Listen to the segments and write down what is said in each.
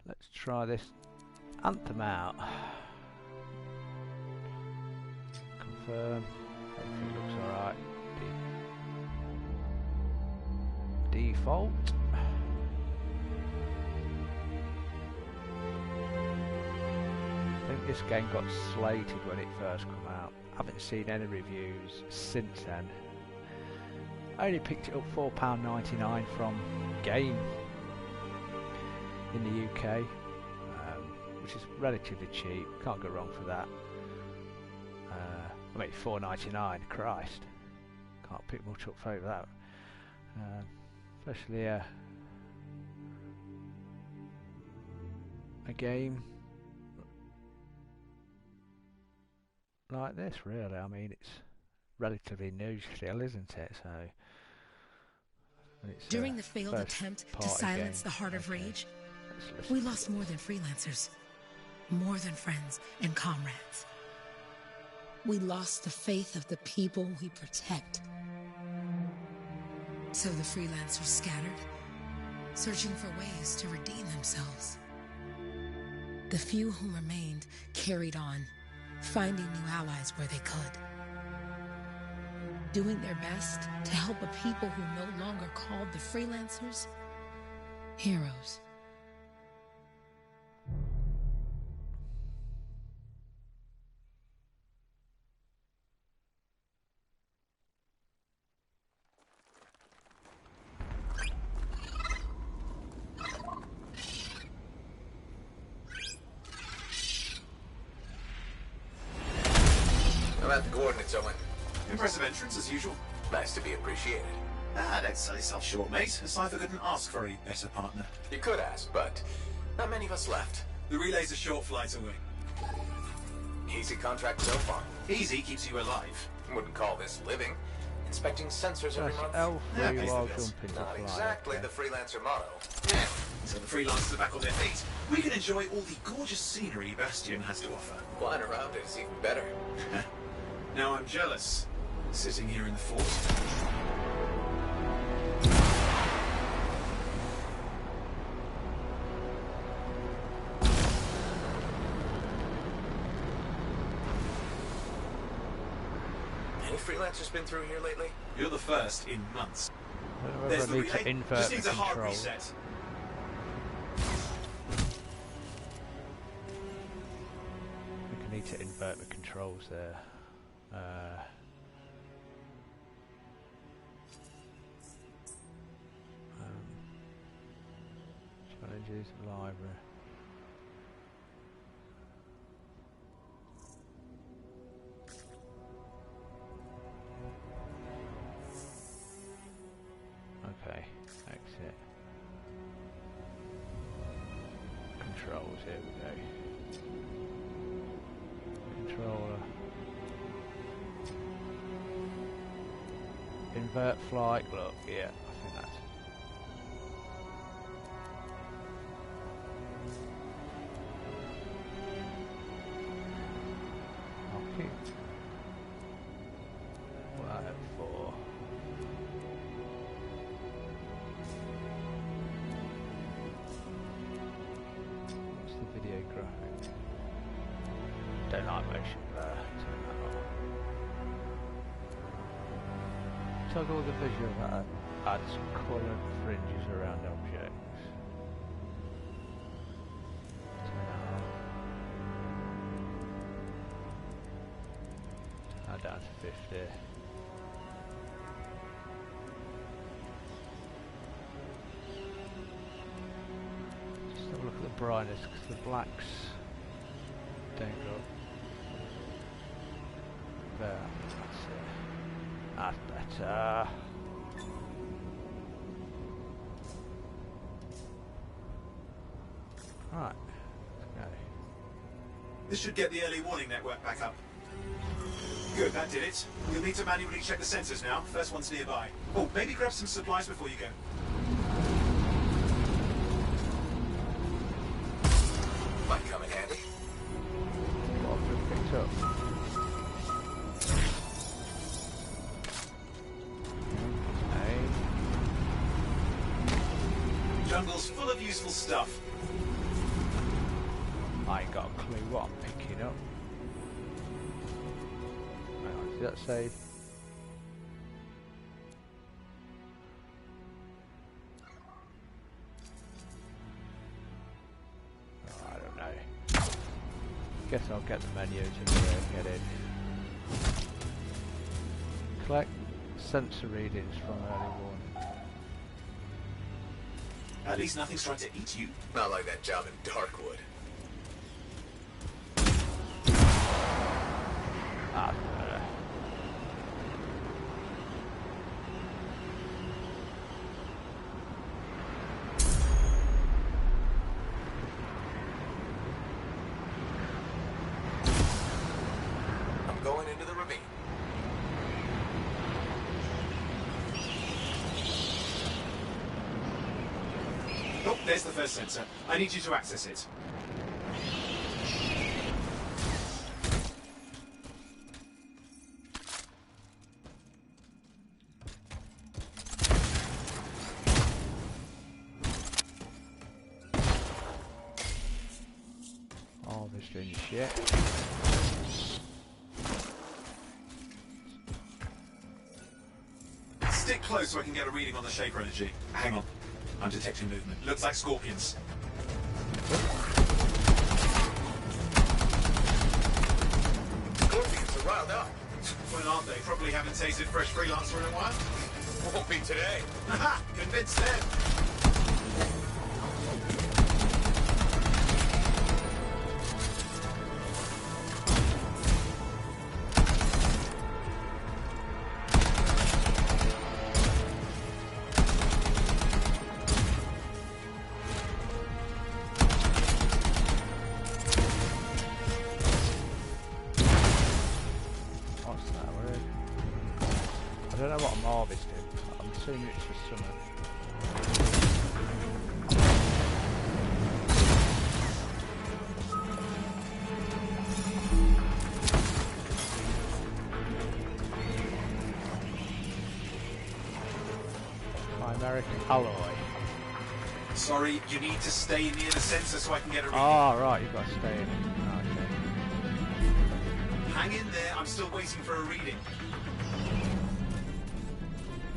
Let's try this Anthem out. Confirm. Everything looks alright. Default. I think this game got slated when it first came out. I haven't seen any reviews since then. I only picked it up £4.99 from Game in the UK, which is relatively cheap. Can't go wrong for that. I mean, £4.99. Christ, can't pick much up for that. Especially a game like this, really. I mean, it's relatively new still, isn't it? So it's during the failed attempt to silence the Heart of Rage, we lost more than freelancers, more than friends and comrades. We lost the faith of the people we protect. So the freelancers scattered, searching for ways to redeem themselves. The few who remained carried on, finding new allies where they could. Doing their best to help a people who no longer called the freelancers heroes. About the coordinates, Owen. Impressive entrance, as usual. Nice to be appreciated. Don't sell yourself short, mate. A cipher couldn't ask for a better partner. You could ask, but not many of us left. The relay's a short flight away. Easy contract so far. Easy keeps you alive. Wouldn't call this living. Inspecting sensors every month. L3 while jumping. Not exactly the freelancer motto. Yeah. So the freelancers are back on their feet. We can enjoy all the gorgeous scenery Bastion has to offer. Flying around is even better. Now I'm jealous, sitting here in the fort. Any freelancers been through here lately? You're the first in months. There's the relay. Just needs a hard reset. I think I need to invert the controls there. Challenges, library. Okay, exit. Controls, here we go. Controller. Invert flight, look, yeah, I think that's... Okay. Well, at 4. What's the video graphic? Don't like motion blur, turn that on. Toggle the visual that adds coloured fringes around objects. Turn that on. Turn that down to 50. Just have a look at the brightness because the blacks don't go. There, that's it. That's better. Right, let's go. This should get the early warning network back up. Good, that did it. You'll need to manually check the sensors now. First one's nearby. Oh, maybe grab some supplies before you go. Might come in handy. What have we picked up? Jungle's full of useful stuff. I ain't got a clue what I'm picking up. Hang on, did that save? Oh, I don't know. Guess I'll get the menus and get in. Collect sensor readings from early warning. At least nothing's trying to eat you. Not like that job in Darkwood. Ah, better. I'm going into the ravine. Oh, there's the first sensor. I need you to access it. Harvesting shit. Stick close so I can get a reading on the Shaper energy. Hang on. I'm detecting movement. Looks like scorpions. Scorpions are riled up. Well, aren't they? Probably haven't tasted fresh freelancer in a while. Won't be today. Aha! Convinced them. What's that word? I don't know what I'm harvesting. I'm assuming it's for summer. Chimeric alloy. Sorry, you need to stay near the sensor so I can get a reading. Ah, right, you've got to stay in it. Oh, okay. Hang in there, I'm still waiting for a reading.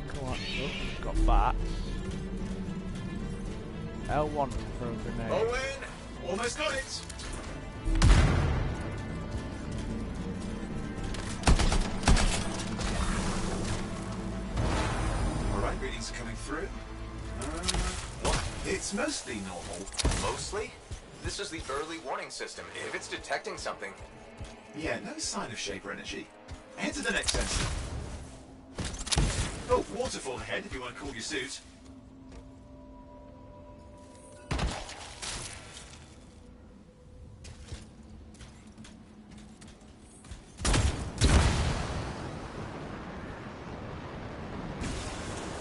Come on, oh, got bats. L1 to throw a grenade. Owen! Almost got it! Alright, readings are coming through. What? It's mostly normal. Mostly? This is the early warning system. If it's detecting something... Yeah, no sign of Shaper energy. Head to the next sensor. Oh, waterfall ahead if you want to cool your suit.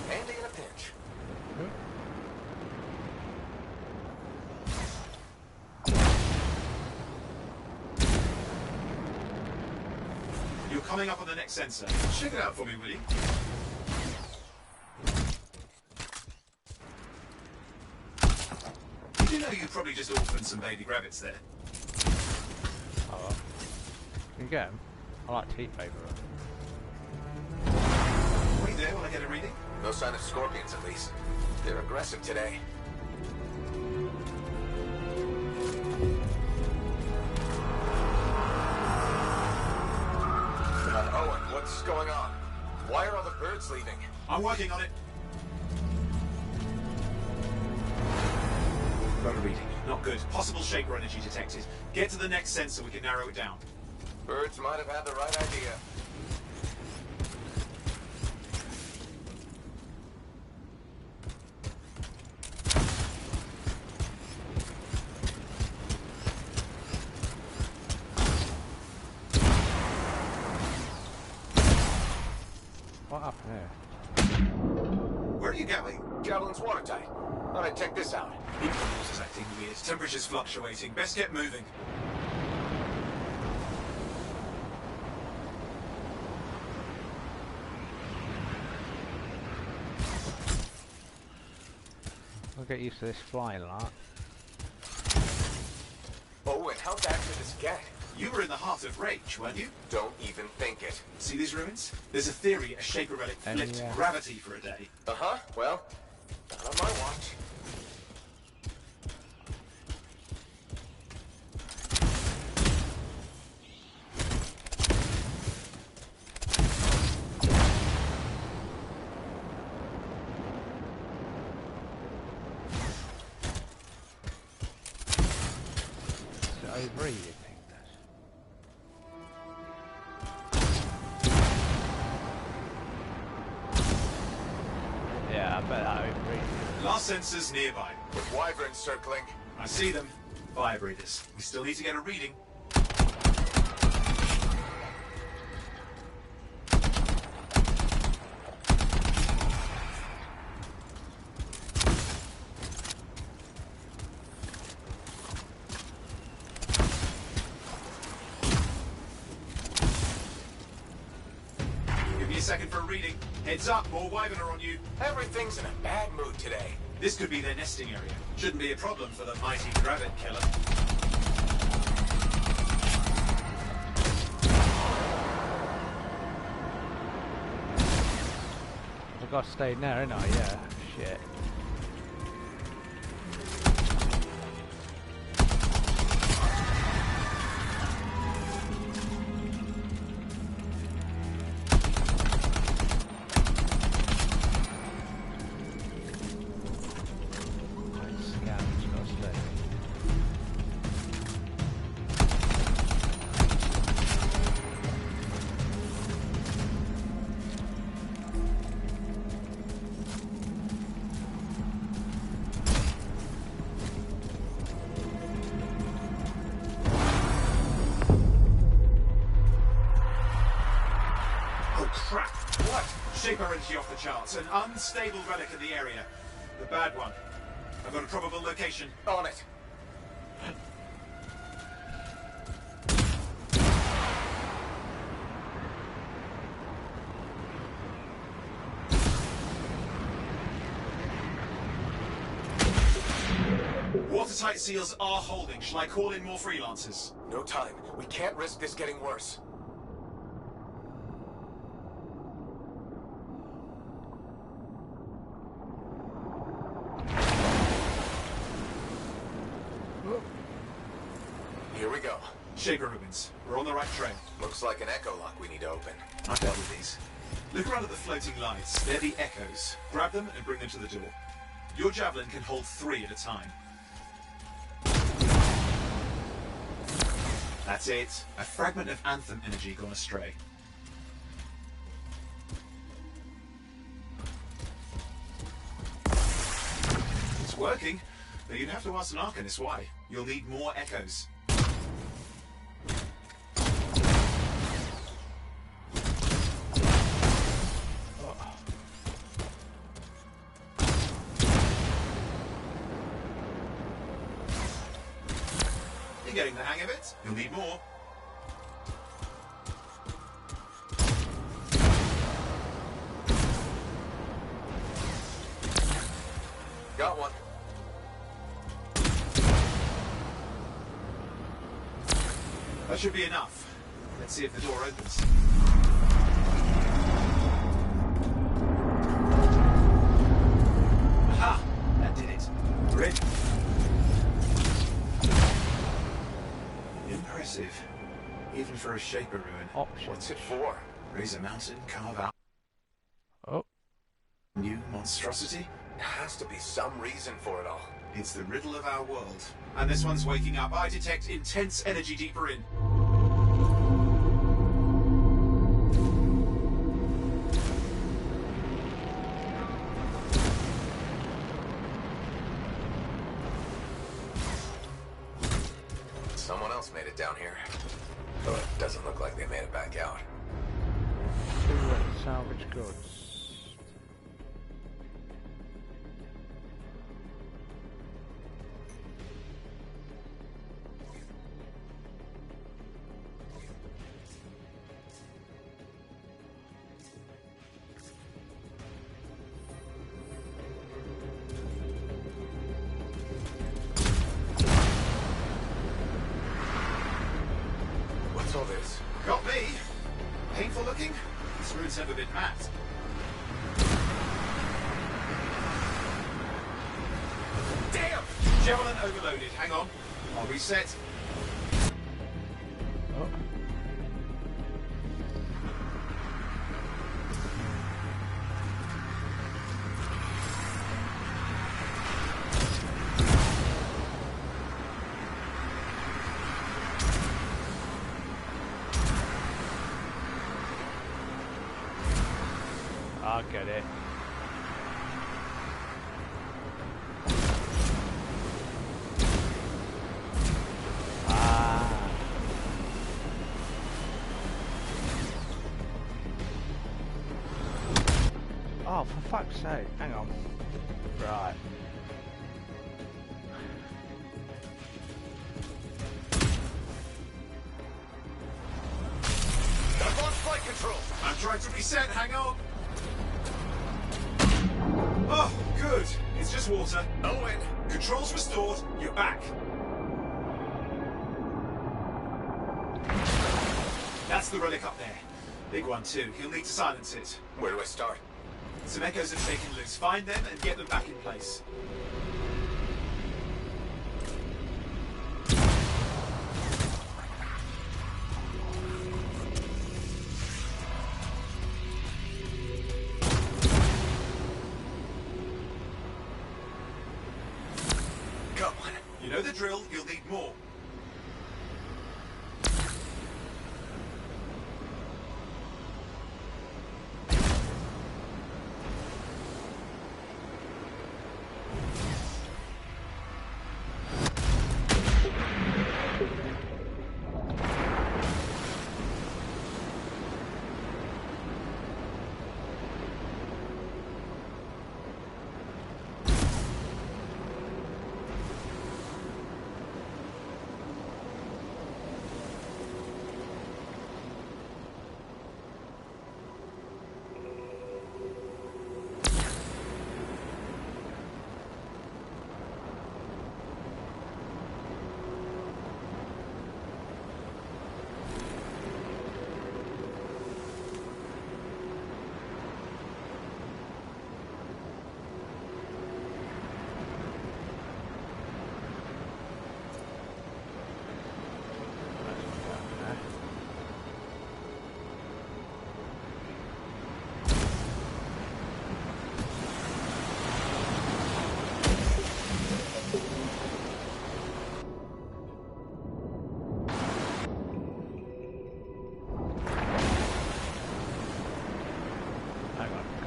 Handy in a pinch. You're coming up on the next sensor. Check it out for me, will you? Did you know you probably just orphaned some baby rabbits there? Oh, well. Can you get them? I like to eat baby rabbit. Wait there while I get a reading. No sign of scorpions, at least. They're aggressive today. Owen, what's going on? Why are all the birds leaving? I'm working on it. Got a reading. Not good. Possible Shaper energy detected. Get to the next sensor, we can narrow it down. Birds might have had the right idea. What happened here? Where are you going? Javelin's watertight. Thought I'd check this out. Equinox is acting weird. Temperature's fluctuating. Best get moving. I'll get used to this flying lot. Oh, and how bad could this get? You were in the heart of Rage, weren't you? Don't even think it. See these ruins? There's a theory a Shaper relic flipped gravity for a day. Uh-huh, well, not on my watch. Over, you think that? Yeah, I bet that over. Last sensors nearby. With wyverns circling. I see them. Vibrators. We still need to get a reading. Second for a reading. Heads up, more wyvern are on you. Everything's in a bad mood today. This could be their nesting area. Shouldn't be a problem for the mighty Gravit Killer. I've got to stay in there, ain't I? Yeah. Shit. Shaper energy off the charts. An unstable relic in the area. The bad one. I've got a probable location. On it. Watertight seals are holding. Shall I call in more freelancers? No time. We can't risk this getting worse. Here we go. Shaper ruins. We're on the right trail. Looks like an echo lock we need to open. I've dealt with these. Look around at the floating lights. They're the echoes. Grab them and bring them to the door. Your javelin can hold 3 at a time. That's it. A fragment of Anthem energy gone astray. It's working, but you'd have to ask an Arcanist why. You'll need more echoes. Getting the hang of it. You'll need more. Got one. That should be enough. Let's see if the door opens. Aha! That did it. We're in. Impressive. Even for a Shaper ruin. Options. What's it for? Raise a mountain, carve out Oh. new monstrosity? There has to be some reason for it all. It's the riddle of our world. And this one's waking up. I detect intense energy deeper in. Someone else made it down here. Though it doesn't look like they made it back out. Salvage goods. me. Painful looking? This rune's never been mapped. Damn! Javelin overloaded. Hang on. I'll reset. Oh. I'll get it. Oh, for fuck's sake, hang on. Right. I've lost flight control. I'm trying to reset, hang on. Oh, good. It's just water. No win. Controls restored, you're back. That's the relic up there. Big one too. He'll need to silence it. Where do I start? Some echoes have taken loose. Find them and get them back in place. Come on. You know the drill, you'll need more.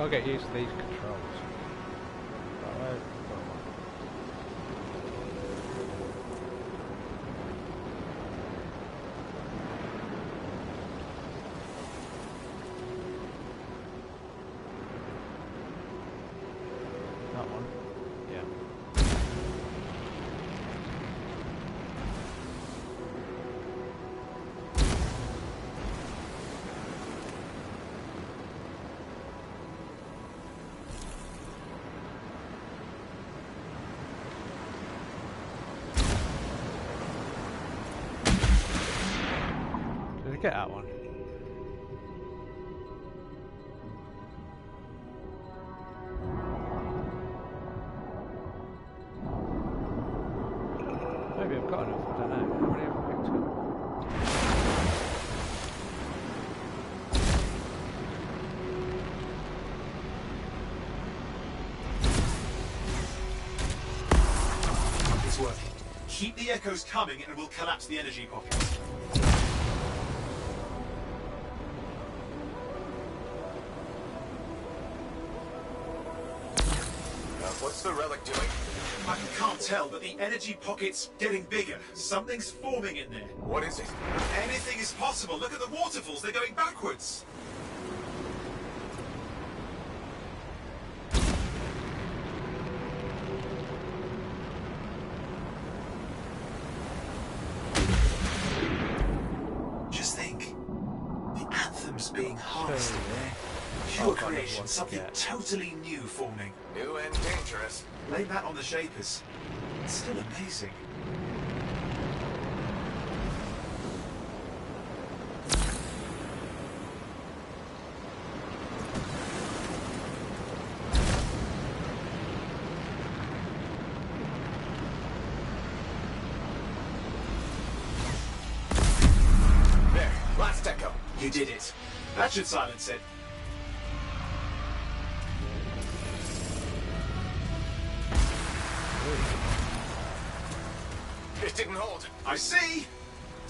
I'll get used to these controls. Right. That one. Yeah. Did I get that one? Maybe I've got enough, I don't know. How many have I picked up? It's working. Keep the echoes coming and we'll collapse the energy pocket. What's the relic doing? I can't tell, but the energy pocket's getting bigger. Something's forming in there. What is it? Anything is possible. Look at the waterfalls. They're going backwards. Just think. The Anthem's being harvested there. Pure creation. Something totally new forming. New and dangerous. Blame that on the Shapers. It's still amazing. You did it. That should silence it. It didn't hold. I see.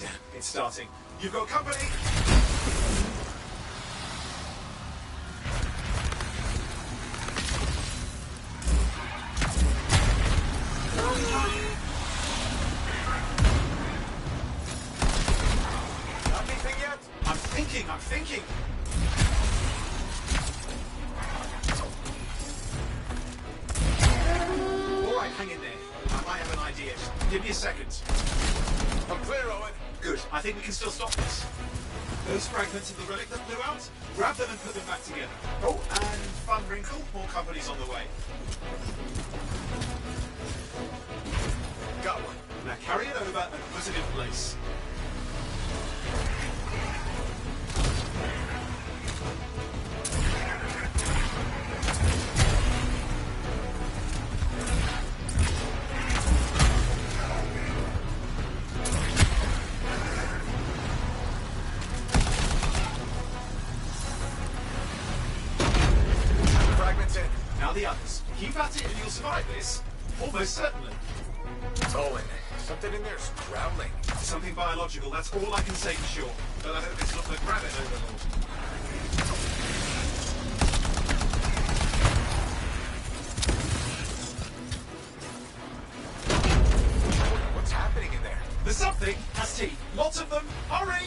Damn, it's starting. You've got company. Anything yet? I'm thinking. All right, hang in there. I might have an idea. Give me a second. I'm clear, Owen. Good. I think we can still stop this. Those fragments of the relic that blew out, grab them and put them back together. Oh, and fun wrinkle, more companies on the way. Got one. Now carry it over and put it in place. Fragments in. Now the others. Keep at it and you'll survive this. Almost certainly. Owen, something in there's growling. Something biological, that's all I can say for sure. But I hope it's not the gravit overlord. What's happening in there? There's something has teeth. Lots of them. Hurry!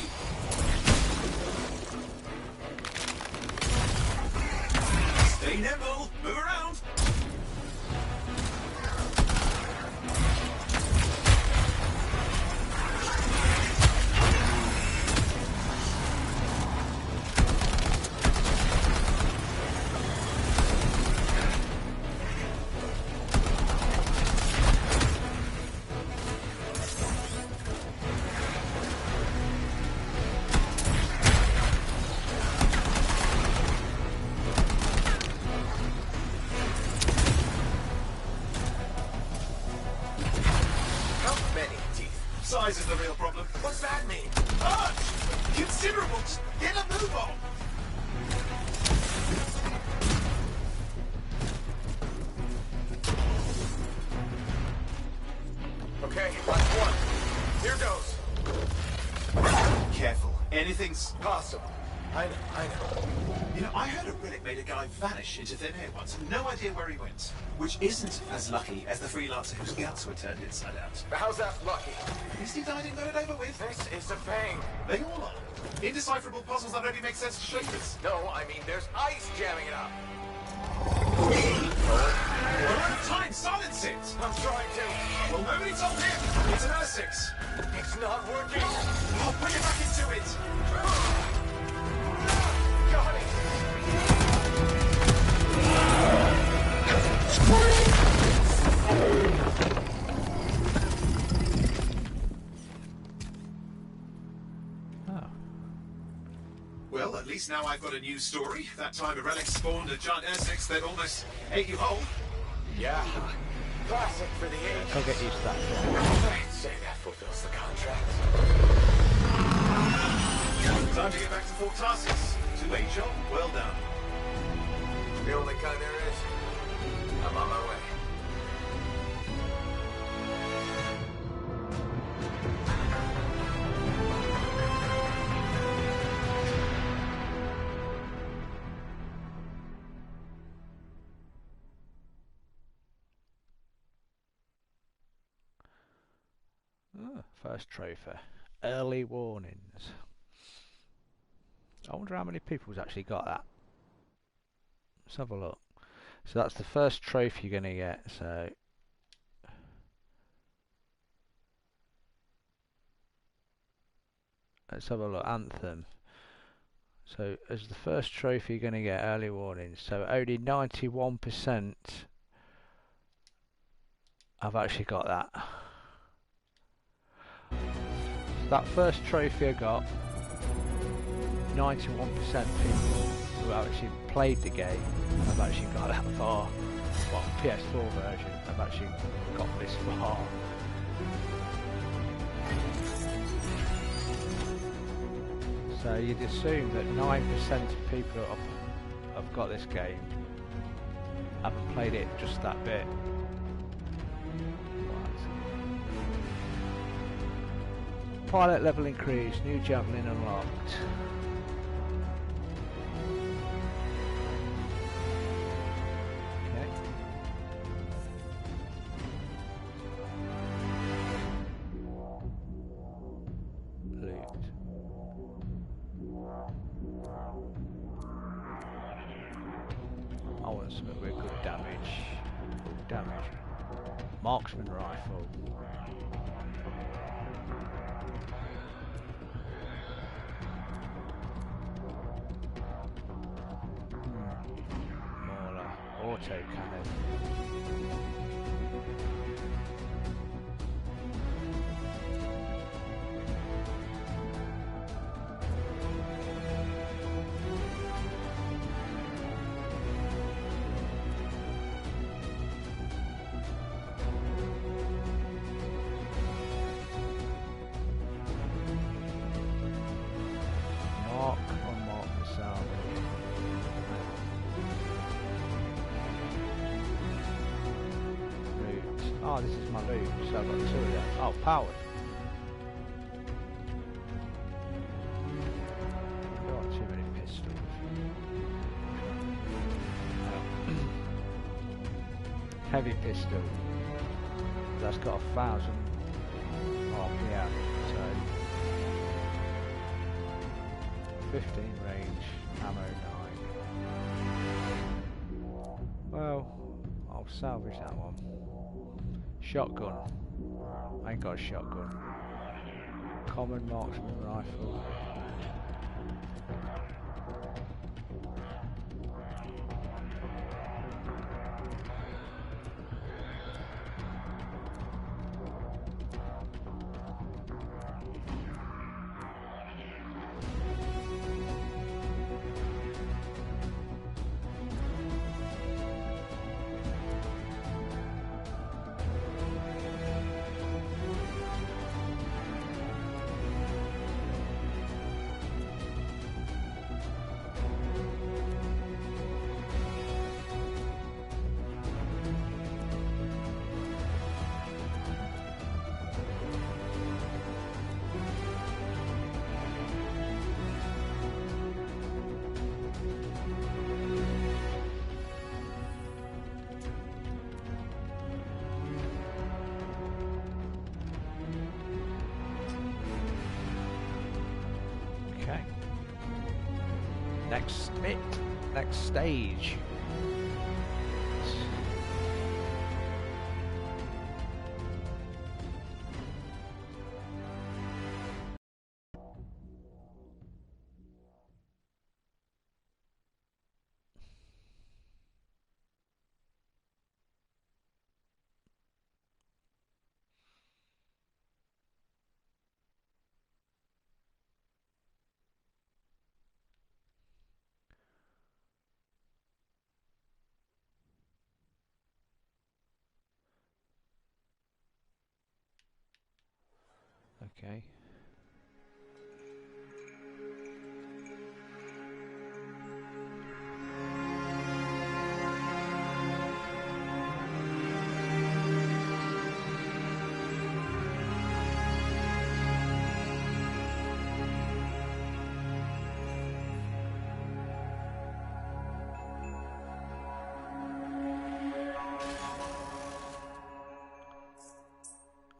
Stay nimble. Move around. How many teeth? Size is the real problem. What's that mean? Large! Considerable! Get a move on! Okay, last one. Here goes. Careful. Anything's... Possible. I know. You know, I heard a relic made a guy vanish into thin air once. No idea where he went. Which isn't as lucky as the freelancer whose guts were turned inside out. How's that lucky? At least he died and got it over with. This is a pain. They all are. Indecipherable puzzles that only make sense to shapers. No, I mean there's ice jamming it up. We're out of time. Silence it. I'm trying to. Well, nobody told him. It's an R6. It's not working. I'll put it back into it. Got it. Oh. Well, at least now I've got a new story. That time a relic spawned a giant R6 that almost ate you whole. Yeah. Classic for the age. I'll get used to that. I'd say that fulfills the contract. Time to get back to Fort Tarsus. To a job well done. The only kind there is. I'm on my way. Oh, first trophy. Early warnings. I wonder how many people's actually got that. Let's have a look. So that's the first trophy you're going to get. So let's have a look. Anthem. So as the first trophy you're going to get, early warnings. So only 91% have actually got that. That first trophy I got, 91% people who have actually played the game have actually got that far. Well, PS4 version have actually got this far. So you'd assume that 9% of people who have got this game haven't played it just that bit. Pilot level increased, new javelin unlocked. Okay. Loot. I want something with good damage. Good damage. Marksman rifle. Auto cannon. Unmark the salvage. Oh, this is my loot, so I've got 2 of them. Oh, powered. I've got too many pistols. Heavy pistol. That's got 1,000 RPM, so 15 range, ammo 9. Well, I'll salvage that one. Shotgun. I ain't got a shotgun. Common marksman rifle. Next stage. Okay.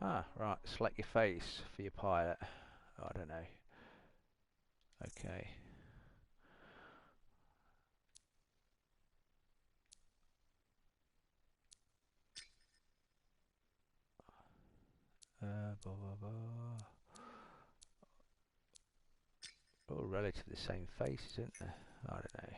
Ah, right, select your face for your pilot. Oh, I don't know. Okay. Blah, blah, blah. All relatively the same face, isn't there? I don't know.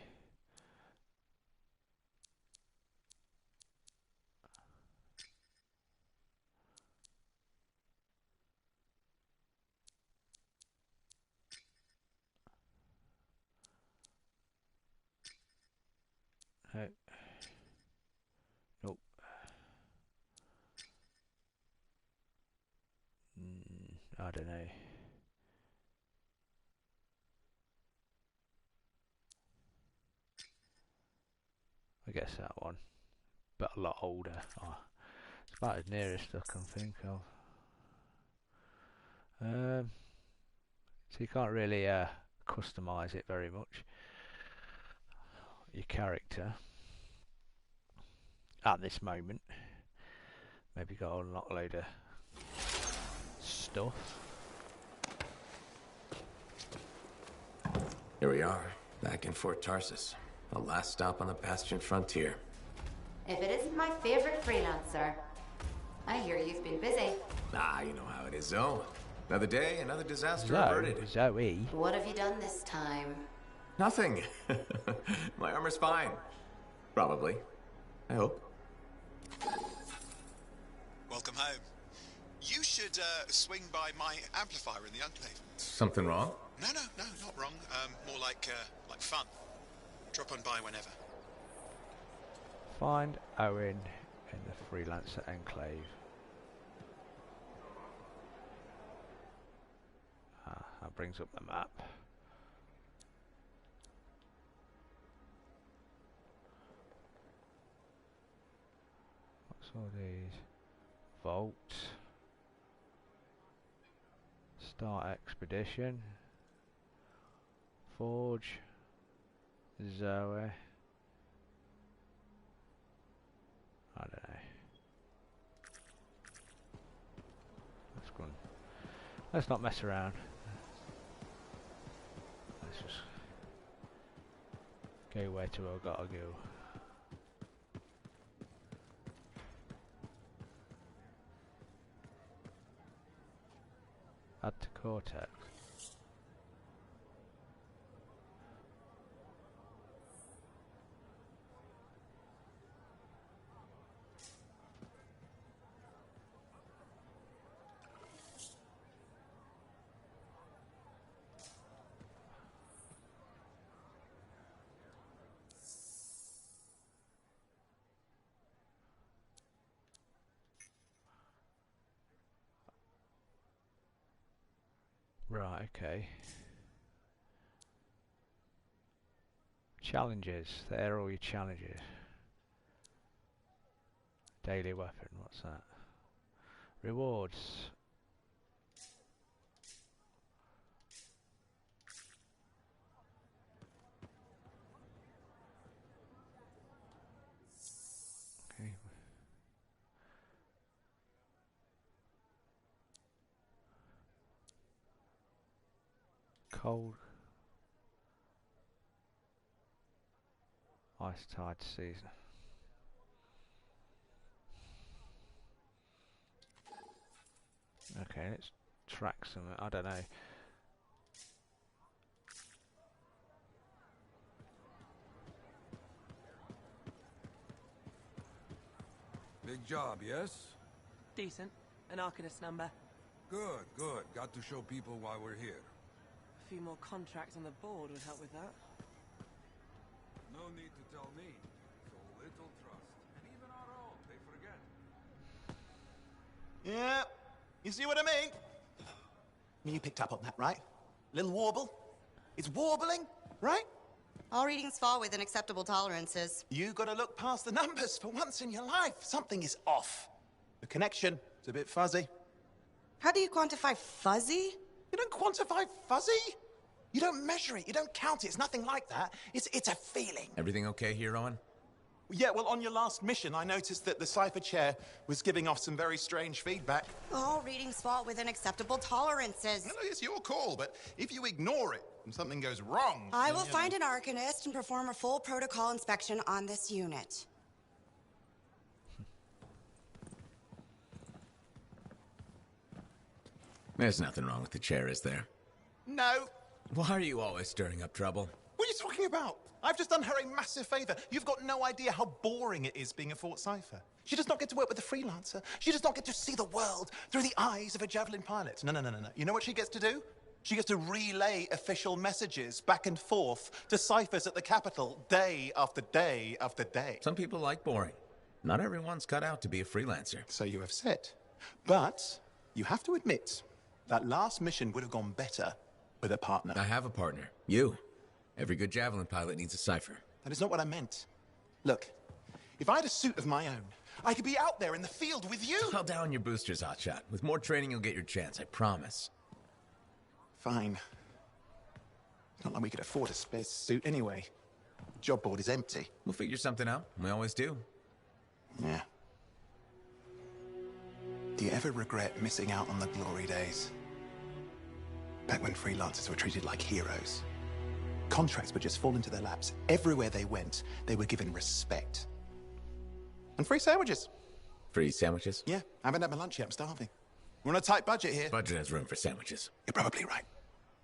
No. Nope. I don't know. guess that one, but a lot older. Oh, it's about as nearest I can think of. So you can't really customize it very much, your character, at this moment. Maybe got a load of stuff. Here we are, back in Fort Tarsus. The last stop on the Bastion frontier. If it isn't my favorite freelancer. I hear you've been busy. Ah, you know how it is, Zoe. Another day, another disaster averted. Zoe. What have you done this time? Nothing. My armor's fine. Probably. I hope. Welcome home. You should swing by my amplifier in the Enclave. Something wrong? No, not wrong. More like fun. Drop on by whenever. Find Owen in the Freelancer Enclave. That brings up the map. What's all these? Vault. Start expedition. Forge. Zoe. I don't know. Let's go on. Let's not mess around. Let's just go where to I gotta go. Add to Cortex. Right, okay. Challenges. There are all your challenges. Daily weapon, what's that? Rewards. Okay. Cold. Ice tide season. Okay, let's track some. I don't know. Big job, yes? Decent. An Arcanist number. Good, good. Got to show people why we're here. A few more contracts on the board would help with that. No need to tell me. So little trust. And even our own, they forget. Yeah, you see what I mean? You picked up on that, right? Little warble? It's warbling, right? All readings fall within acceptable tolerances. You gotta look past the numbers for once in your life. Something is off. The connection is a bit fuzzy. How do you quantify fuzzy? You don't quantify fuzzy? You don't measure it, you don't count it, it's nothing like that. It's a feeling. Everything okay here, Owen? Yeah, well, on your last mission, I noticed that the Cypher Chair was giving off some very strange feedback. All readings fall within acceptable tolerances. No, it's your call, but if you ignore it and something goes wrong... I will find an Arcanist and perform a full protocol inspection on this unit. There's nothing wrong with the chair, is there? No. Why are you always stirring up trouble? What are you talking about? I've just done her a massive favor. You've got no idea how boring it is being a Fort Cypher. She does not get to work with a freelancer. She does not get to see the world through the eyes of a javelin pilot. No. You know what she gets to do? She gets to relay official messages back and forth to ciphers at the capital day after day after day. Some people like boring. Not everyone's cut out to be a freelancer. So you have said. But you have to admit, that last mission would have gone better with a partner. I have a partner. You. Every good javelin pilot needs a cipher. That is not what I meant. Look, If I had a suit of my own, I could be out there in the field with you. Call down your boosters, Hotshot. With more training, you'll get your chance, I promise. Fine. It's not like we could afford a spare suit anyway. Job board is empty. We'll figure something out. We always do. Yeah. Do you ever regret missing out on the glory days? Back when freelancers were treated like heroes. Contracts would just fall into their laps. Everywhere they went, they were given respect. And free sandwiches. Free sandwiches? Yeah, I haven't had my lunch yet. I'm starving. We're on a tight budget here. Budget has room for sandwiches. You're probably right.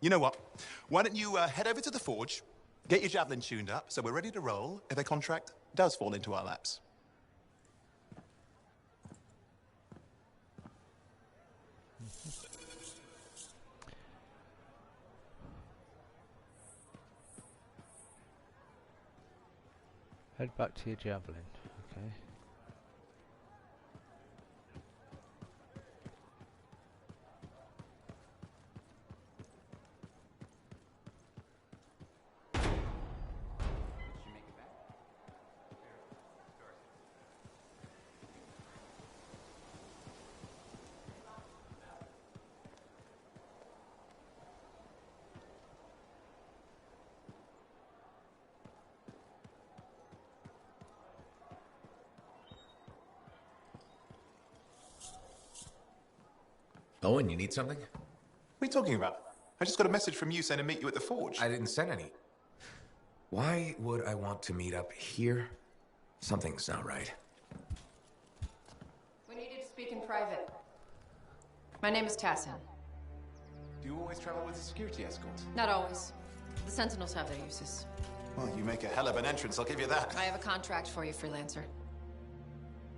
You know what? Why don't you head over to the forge, get your javelin tuned up, so we're ready to roll if a contract does fall into our laps. Head back to your javelin. Okay. Owen, you need something? What are you talking about? I just got a message from you saying to meet you at the forge. I didn't send any. Why would I want to meet up here? Something's not right. We needed to speak in private. My name is Tassin. Do you always travel with a security escort? Not always. The Sentinels have their uses. Well, you make a hell of an entrance, I'll give you that. I have a contract for you, freelancer.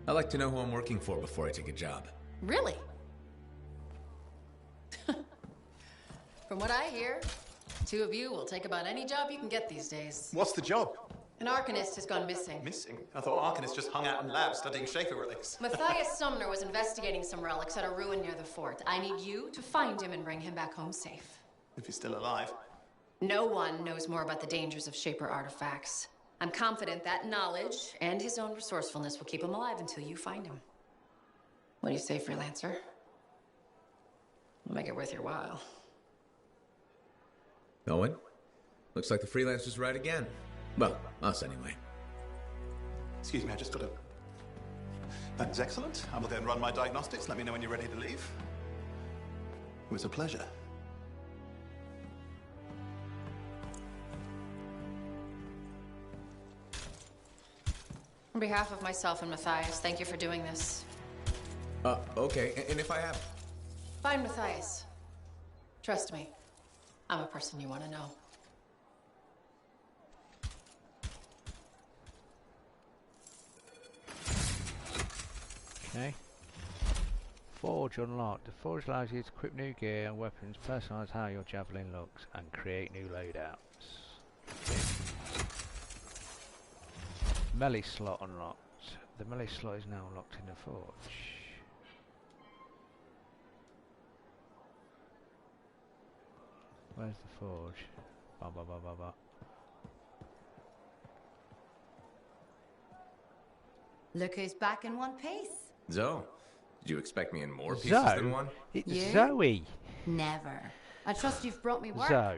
I like to know who I'm working for before I take a job. Really? From what I hear, the two of you will take about any job you can get these days. What's the job? An Arcanist has gone missing. Missing? I thought Arcanists just hung out in labs studying Shaper relics. Matthias Sumner was investigating some relics at a ruin near the fort. I need you to find him and bring him back home safe. If he's still alive. No one knows more about the dangers of Shaper artifacts. I'm confident that knowledge and his own resourcefulness will keep him alive until you find him. What do you say, freelancer? We'll make it worth your while. Owen? Looks like the freelancer's right again. Well, us anyway. Excuse me, I just got a... That is excellent. I will then run my diagnostics. Let me know when you're ready to leave. It was a pleasure. On behalf of myself and Matthias, thank you for doing this. Okay. And if I have... Find Matthias. Trust me. I'm a person you want to know. Okay. Forge unlocked. The forge allows you to equip new gear and weapons, personalize how your javelin looks, and create new loadouts. Melee slot unlocked. The melee slot is now unlocked in the forge. Where's the forge? Ba ba ba ba ba. Look who's back in one piece. Zoe, did you expect me in more pieces Zoe? than one? It's You? Zoe. Never. I trust you've brought me work. Zoe.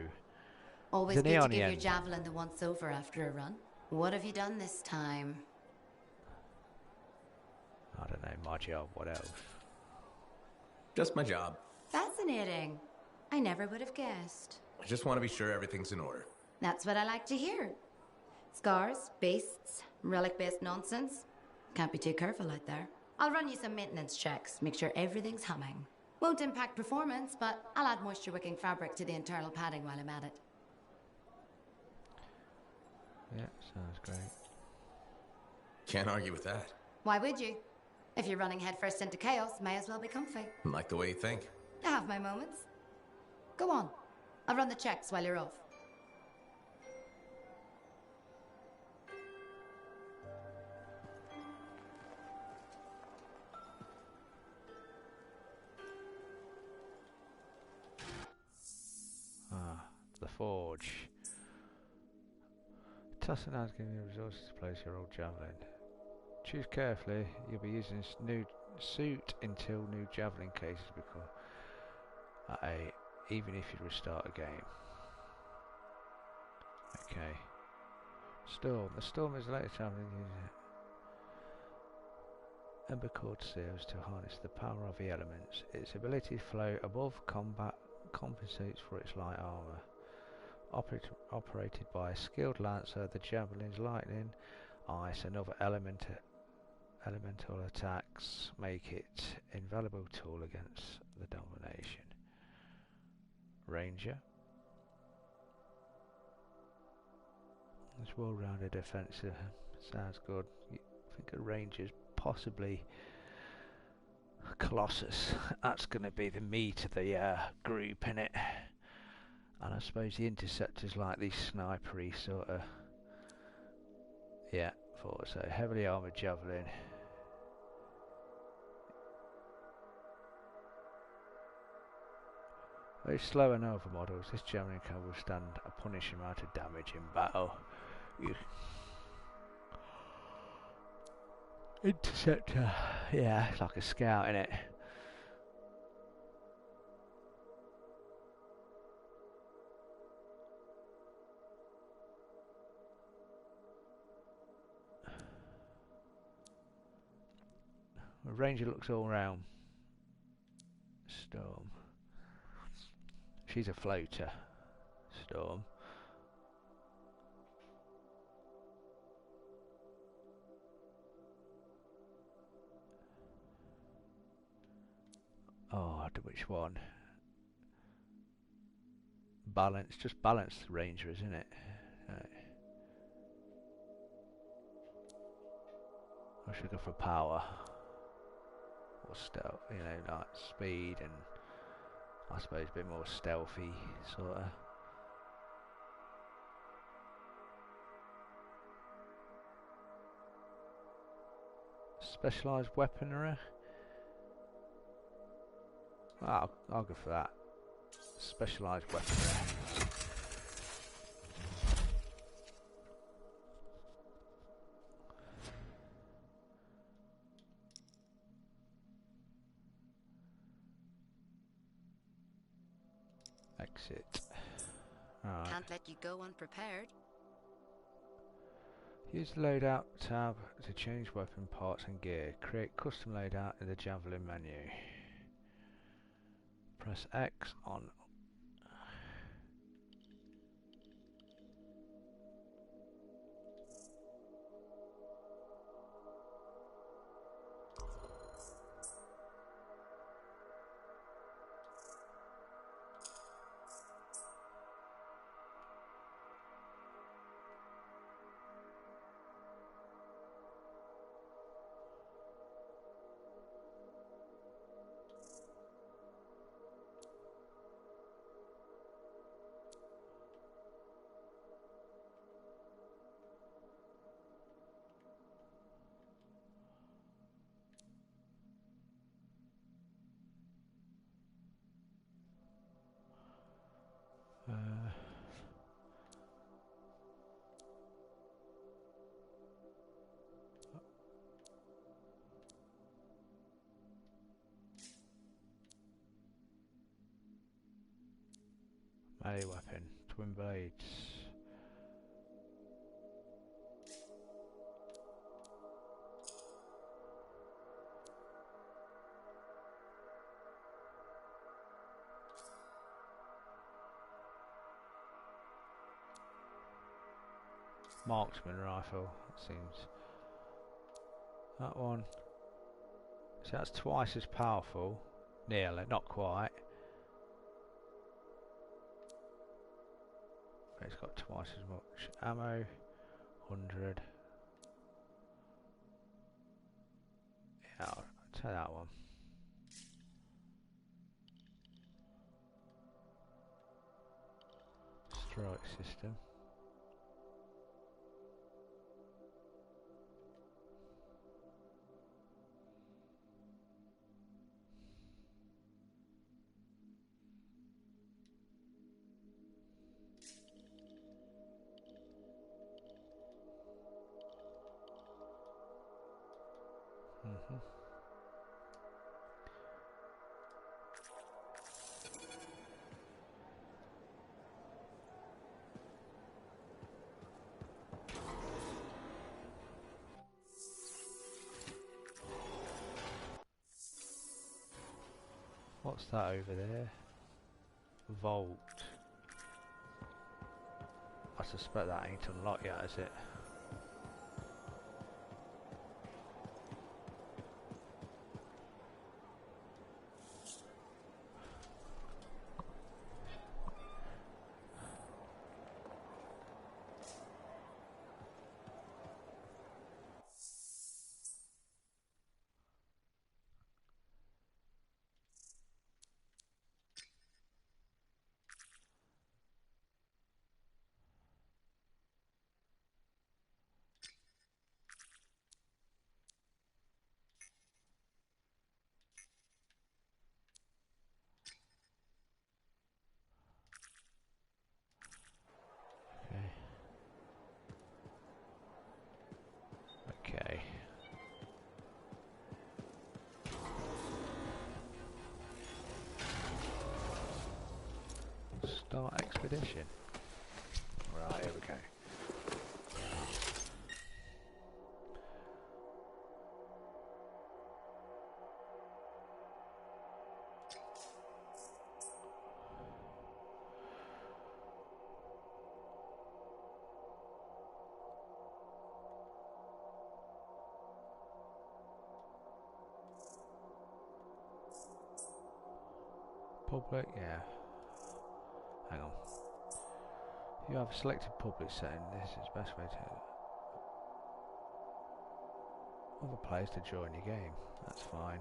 Always good to give your Neonian. javelin the once over after a run. What have you done this time? I don't know, my job, what else? Just my job. Fascinating. I never would have guessed. I just want to be sure everything's in order. That's what I like to hear. Scars, beasts, relic-based nonsense. Can't be too careful out there. I'll run you some maintenance checks, make sure everything's humming. Won't impact performance, but I'll add moisture-wicking fabric to the internal padding while I'm at it. Yeah, sounds great. Can't argue with that. Why would you? If you're running headfirst into chaos, may as well be comfy. Like the way you think. I have my moments. Go on. I'll run the checks while you're off. The forge. Tussin has given you resources to place your old javelin. Choose carefully. You'll be using this new suit until new javelin cases become even if you restart a game. Okay. Storm. The storm is the latest javelin using Ember cord seals to harness the power of the elements. Its ability to float above combat compensates for its light armor. Operated by a skilled lancer, the javelin's lightning, ice, and other elemental attacks make it an invaluable tool against the domination. Ranger. This well-rounded defensive sounds good. I think a ranger's possibly Colossus. That's going to be the meat of the group, innit? And I suppose the interceptors like these snipery sort of. Yeah, thought so. Heavily armoured javelin. Very slow and over models, this javelin can withstand a punishing amount of damage in battle. Interceptor, yeah, it's like a scout, innit? The ranger looks all round. Storm. She's a floater. Storm. Oh, which one? Balance, just balance the ranger, isn't it? Right. I should go for power. Or stealth, you know, like speed and I suppose a bit more stealthy, sort of. Specialised weaponry. I'll go for that. Specialised weaponry. Exit. Right. Can't let you go unprepared. Use the loadout tab to change weapon parts and gear. Create custom loadout in the javelin menu. Press X on. Melee weapon, twin blades. Marksman rifle, it seems. That one. So that's twice as powerful. Nearly, not quite. But it's got twice as much ammo. 100. Yeah, I'll take that one. Strike system. What's that over there? Vault. I suspect that ain't unlocked yet, is it? Okay. Start expedition. Right, here we go. Public, yeah. Hang on. You have selected public setting. This is the best way to other players to join your game. That's fine.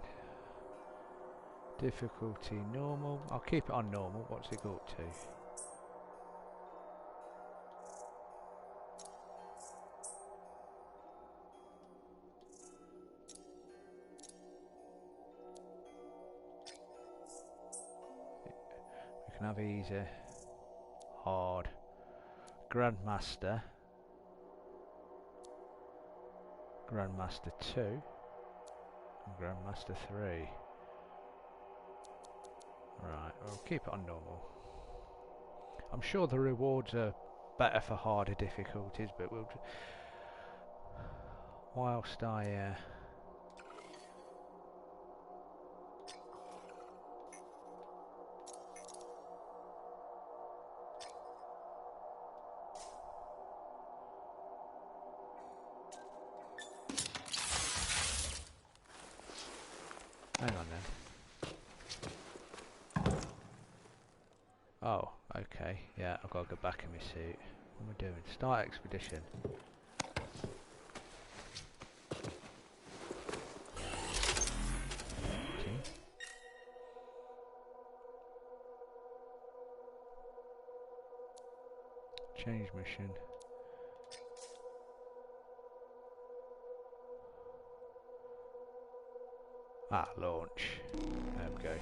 Difficulty normal. I'll keep it on normal. What's it go up to? We can have easy, hard, Grandmaster, Grandmaster 2, and Grandmaster 3. Right, we'll keep it on normal. I'm sure the rewards are better for harder difficulties, but we'll... Whilst I... Hang on then. Oh, okay. Yeah, I've got to go back in my suit. What am I doing? Start expedition. Okay. Change mission. Ah, launch. There we go.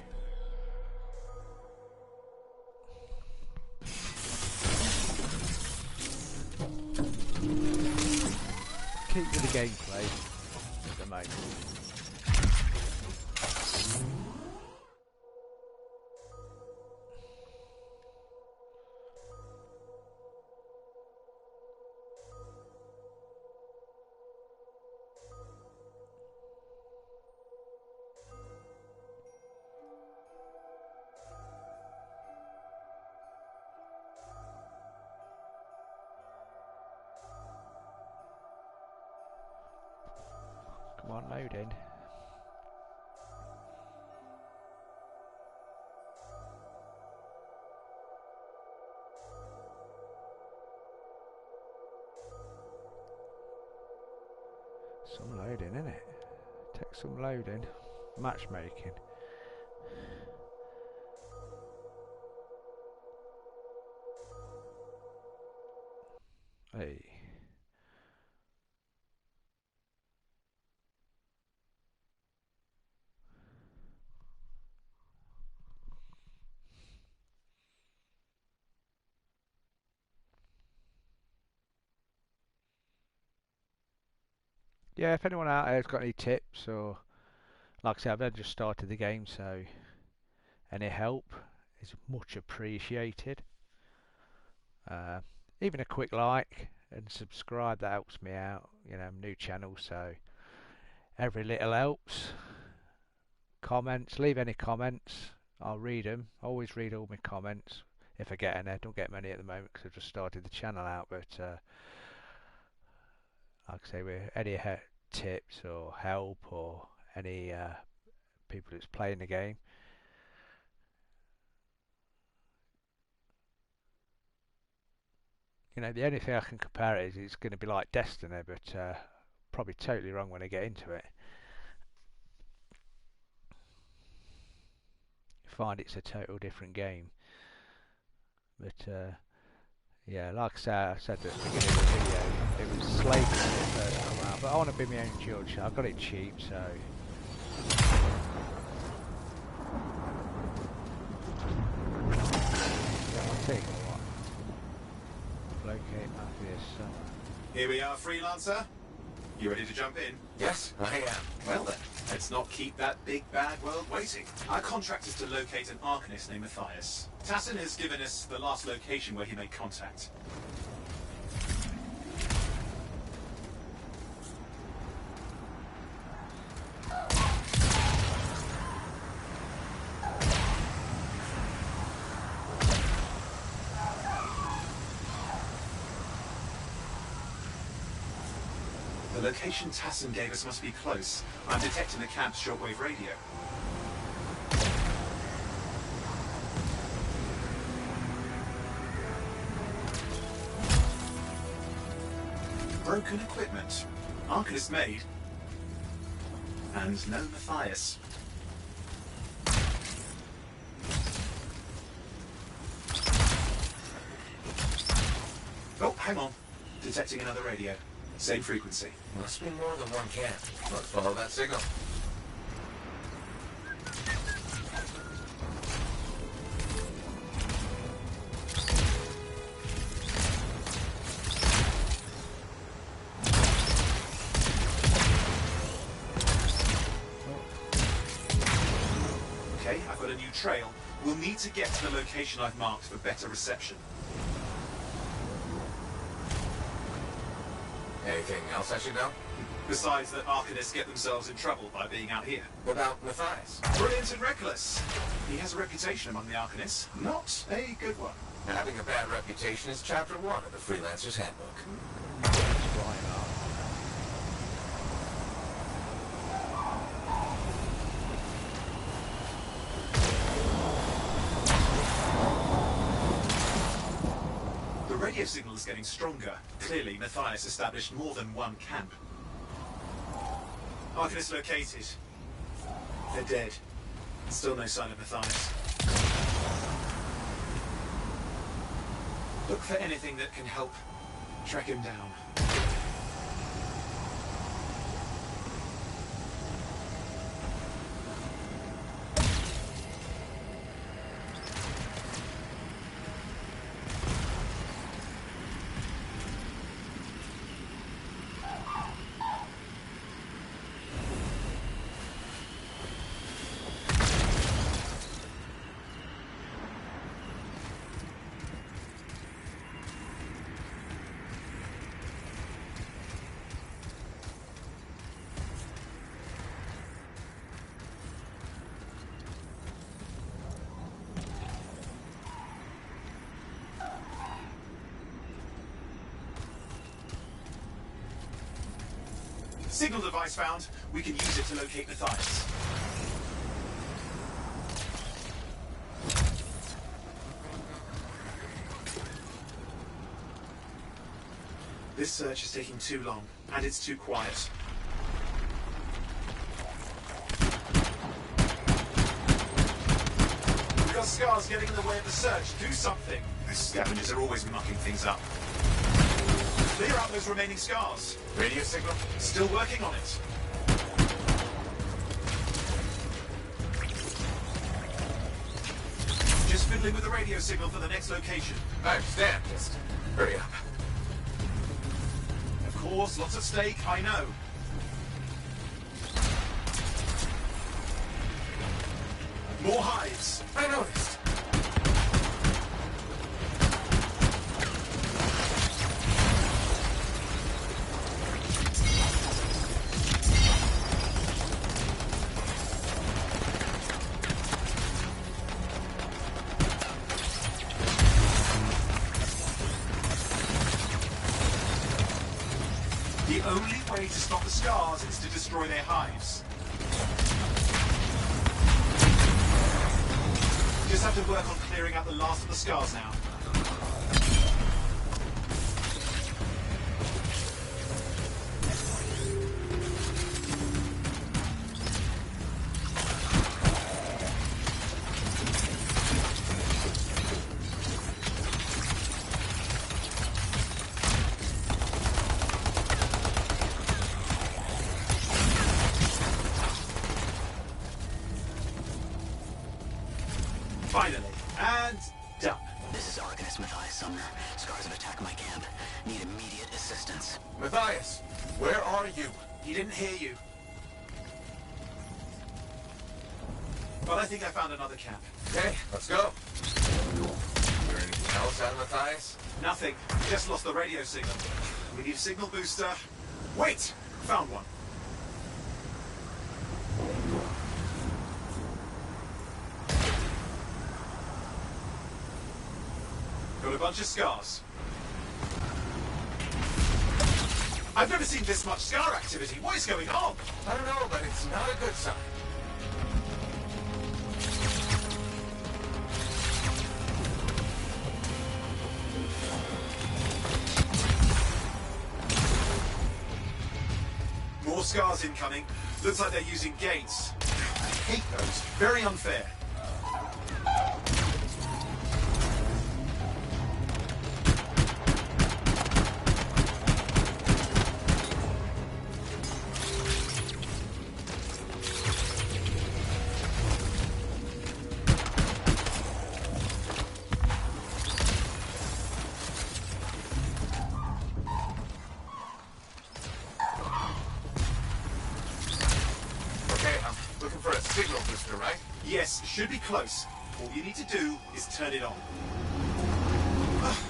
Keep with the gameplay at the moment. Come on, loading. Some loading, innit? Take some loading. Matchmaking. Hey. Yeah, if anyone out there's got any tips or Like I said, I've only just started the game, so any help is much appreciated. Even a quick like and subscribe, that helps me out. You know, I'm new channel, so every little helps. Comments, leave any comments, I'll read them. Always read all my comments if I get any. I don't get many at the moment because I've just started the channel out, but like I say, with any tips or help or any people that's playing the game, you know, the only thing I can compare it is it's going to be like Destiny, but probably totally wrong when I get into it. Find it's a total different game, but yeah, like I said at the beginning of the video, it was slated when it first come out, but I want to be my own judge. I got it cheap, so I'll take what. Locate after this summer. Here we are, freelancer. You ready to jump in? Yes, I am. Well then, let's not keep that big bad world waiting. Our contract is to locate an Arcanist named Matthias. Tassin has given us the last location where he made contact. The location Tassin gave us must be close. I'm detecting the camp's shortwave radio. Broken equipment. Arcanist made. And no Matthias. Oh, hang on. Detecting another radio. Same frequency. Must be more than one camp. Let's follow that signal. Okay, I've got a new trail. We'll need to get to the location I've marked for better reception. Anything else I should know? Besides that Arcanists get themselves in trouble by being out here. What about Matthias? Brilliant and reckless. He has a reputation among the Arcanists. Not a good one. Having a bad reputation is chapter 1 of the Freelancer's Handbook. The radio signal is getting stronger. Clearly, Matthias established more than one camp. Arcanist located. They're dead. Still no sign of Matthias. Look for anything that can help track him down. Signal device found. We can use it to locate Matthias. This search is taking too long, and it's too quiet. We've got scars getting in the way of the search. Do something. These scavengers are always mucking things up. Clear out those remaining scars. Radio signal? Still working on it. Just fiddling with the radio signal for the next location. I understand. Just hurry up. Of course, lots at stake, I know. More hives. I noticed. The only way to stop the scars is to destroy their hives. Just have to work on clearing out the last of the scars now. Finally. And done. This is Arcanist Matthias Sumner. Scars have attacked my camp. Need immediate assistance. Matthias, where are you? He didn't hear you. But I think I found another camp. Okay, let's go. Hear anything else out of Matthias? Nothing. Just lost the radio signal. We need a signal booster. Wait! Found one. Got a bunch of scars. I've never seen this much scar activity. What is going on? I don't know, but it's not a good sign. More scars incoming. Looks like they're using gates. I hate those. Very unfair. Looking for a signal booster, right? Yes, should be close. All you need to do is turn it on.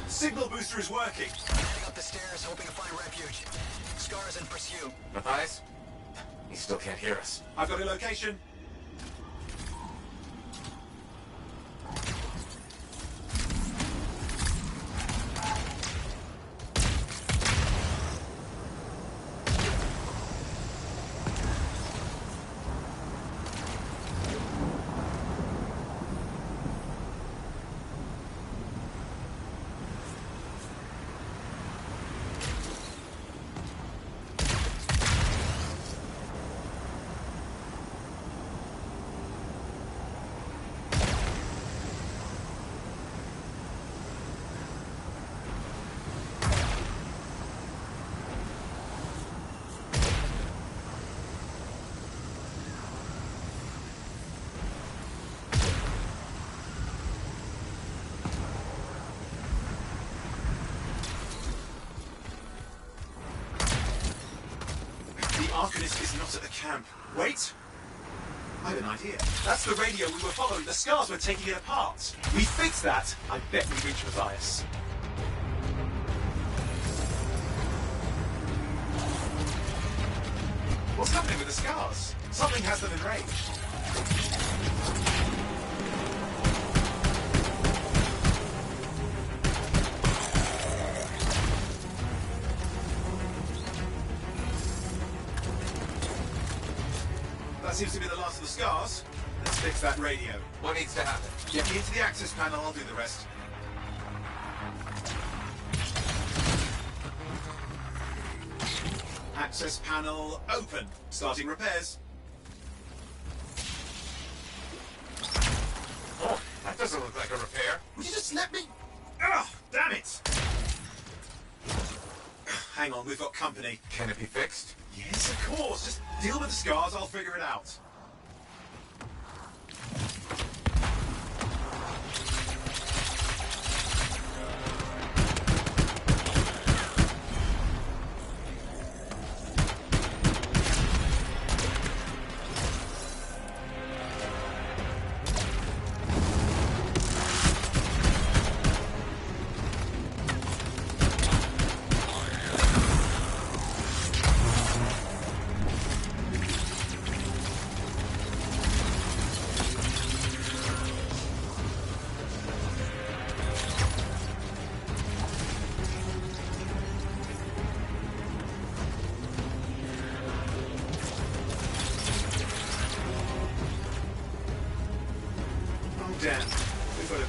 Signal booster is working. Heading up the stairs, hoping to find refuge. Scars in pursuit. Matthias? He still can't hear us. I've got a location. Arcanist is not at the camp. Wait! I have an idea. That's the radio we were following. The scars were taking it apart. We fixed that. I bet we reach Matthias. What's happening with the scars? Something has them enraged. That seems to be the last of the scars. Let's fix that radio. What needs to happen? Get me into the access panel, I'll do the rest. Access panel open. Starting repairs. Oh, that doesn't look like a repair. Would you just let me? Ugh, damn it! Hang on, we've got company. Can it be fixed? Yes, of course. Just deal with the scars, I'll figure it out.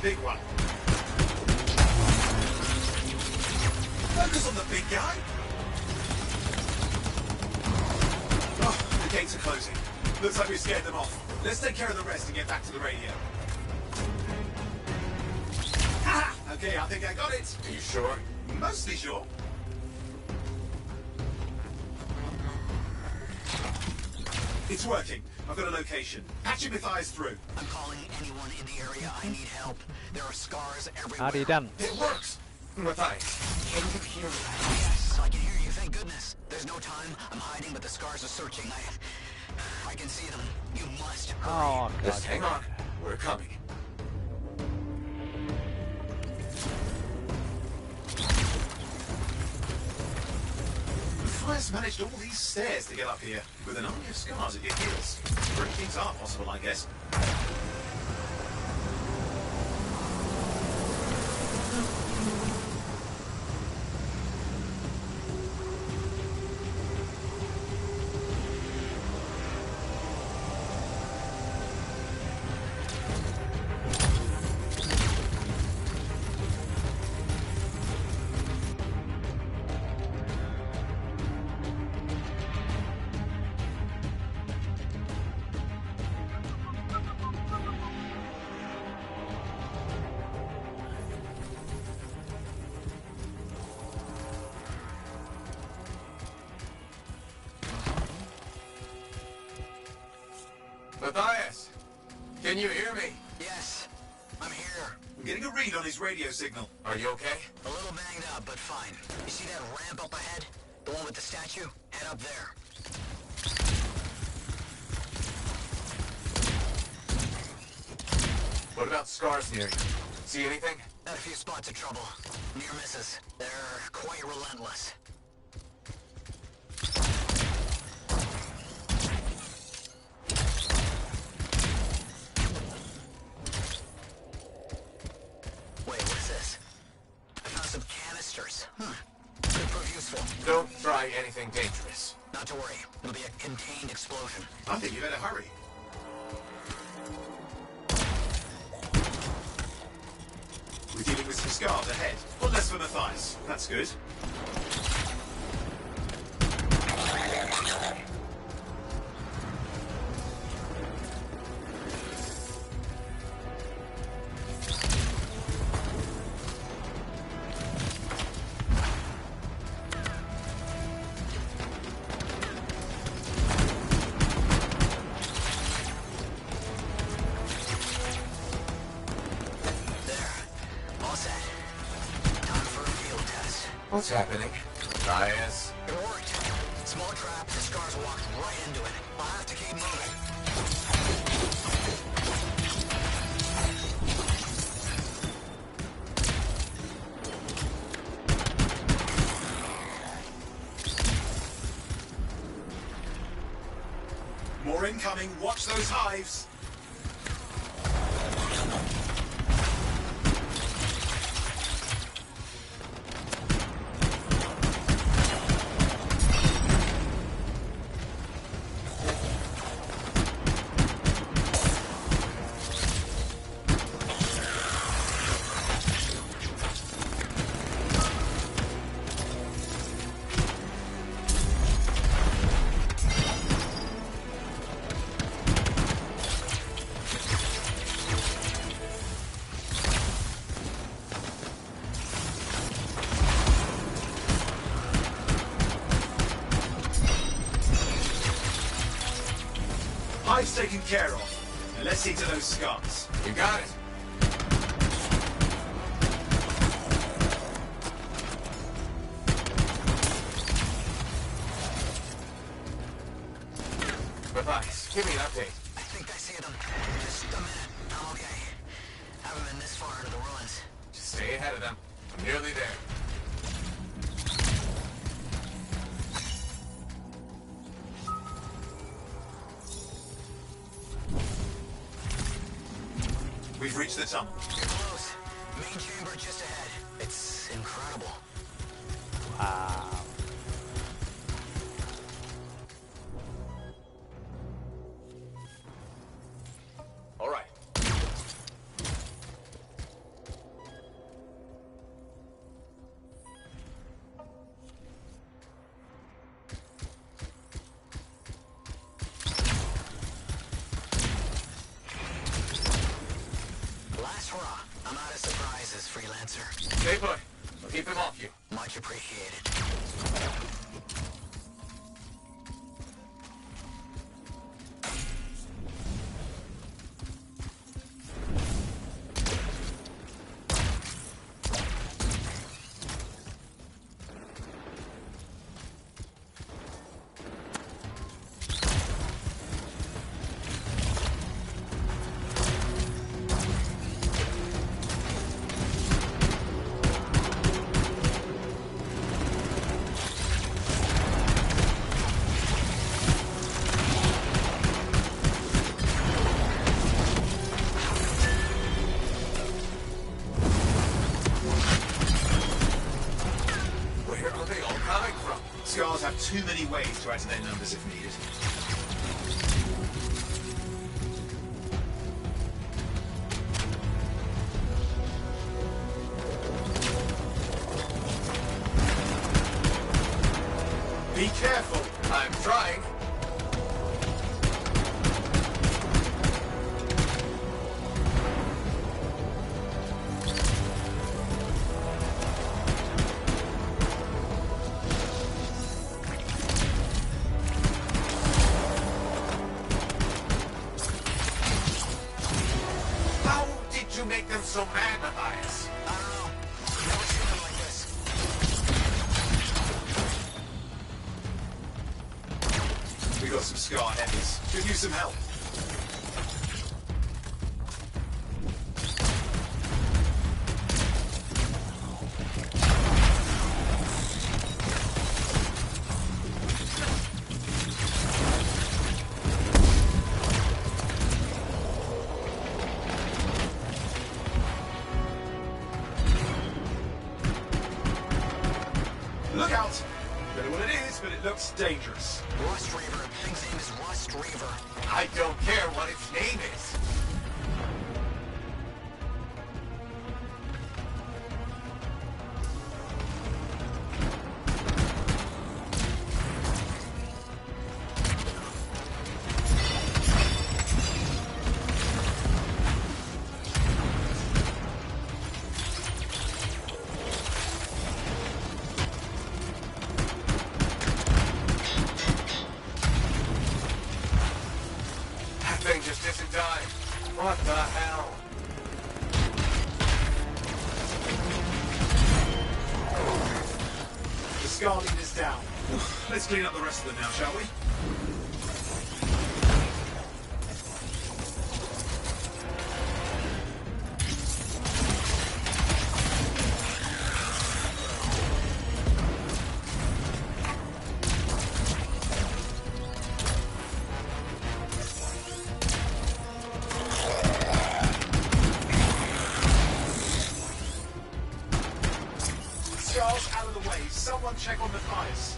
big one. Focus on the big guy. Oh, the gates are closing. Looks like we scared them off. Let's take care of the rest and get back to the radio. Ha! Okay, I think I got it. Are you sure? Mostly sure. It's working. I've got a location. Patching Matthias through. I'm calling anyone in the area. I need help. There are scars everywhere. How do you done? It works. Matthias, can you hear me? Yes, I can hear you. Thank goodness. There's no time. I'm hiding, but the scars are searching. I can see them. You must hurry. Oh, God. Just hang on. We're coming. Matthias managed all these stairs to get up here with an army of scars at your heels. Three things are possible, I guess. Matthias, can you hear me? Yes, I'm here. I'm getting a read on his radio signal. Are you okay? A little banged up, but fine. You see that ramp up ahead? The one with the statue? Head up there. What about scars near you? See anything? Had a few spots of trouble. Near misses. They're quite relentless. Wait, what is this? I found some canisters. Could prove useful. Don't try anything dangerous. Not to worry. It'll be a contained explosion. I think you better hurry. We're dealing with some scars ahead. One less for Matthias. That's good. What's happening? Matthias? It worked. Small trap, the scars walked right into it. I'll have to keep moving. More incoming. Watch those hives. Hive's taken care of. Now let's see to those scars. You got it. Matthias, give me an update. I think I see them. Just a minute. I'm okay. Haven't been this far into the ruins. Just stay ahead of them. I'm nearly there. We've reached the tunnel. You're close. Main chamber just ahead. It's incredible. Wow. All right. prizes, Freelancer. Stay put. I'll keep him off you. Much appreciated. Scars have too many ways to add to their numbers if needed. Be careful. I'm trying. You make them so mad, Matthias. I don't know. Never seen them like this. We got some Scar heavies. Could use some help. Look out! Don't know what it is, but it looks dangerous. Rust Reaver. Thing's name is Rust Reaver. I don't care what its name is. Thing just isn't dying. What the hell? The Scar leader's down. Let's clean up the rest of them now, shall we? Scar's out of the way. Someone check on the fires.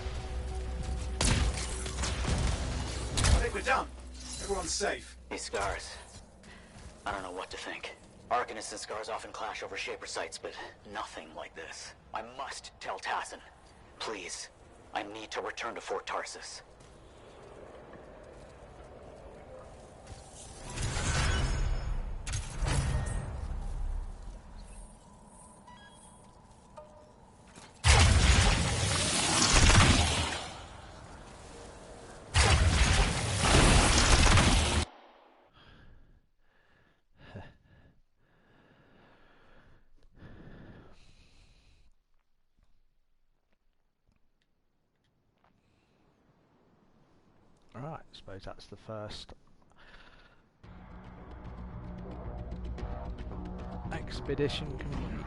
I think we're done. Everyone's safe. These Scars. I don't know what to think. Arcanists and Scars often clash over Shaper sites, but nothing like this. I must tell Tassin. Please. I need to return to Fort Tarsus. Right, I suppose that's the first expedition complete.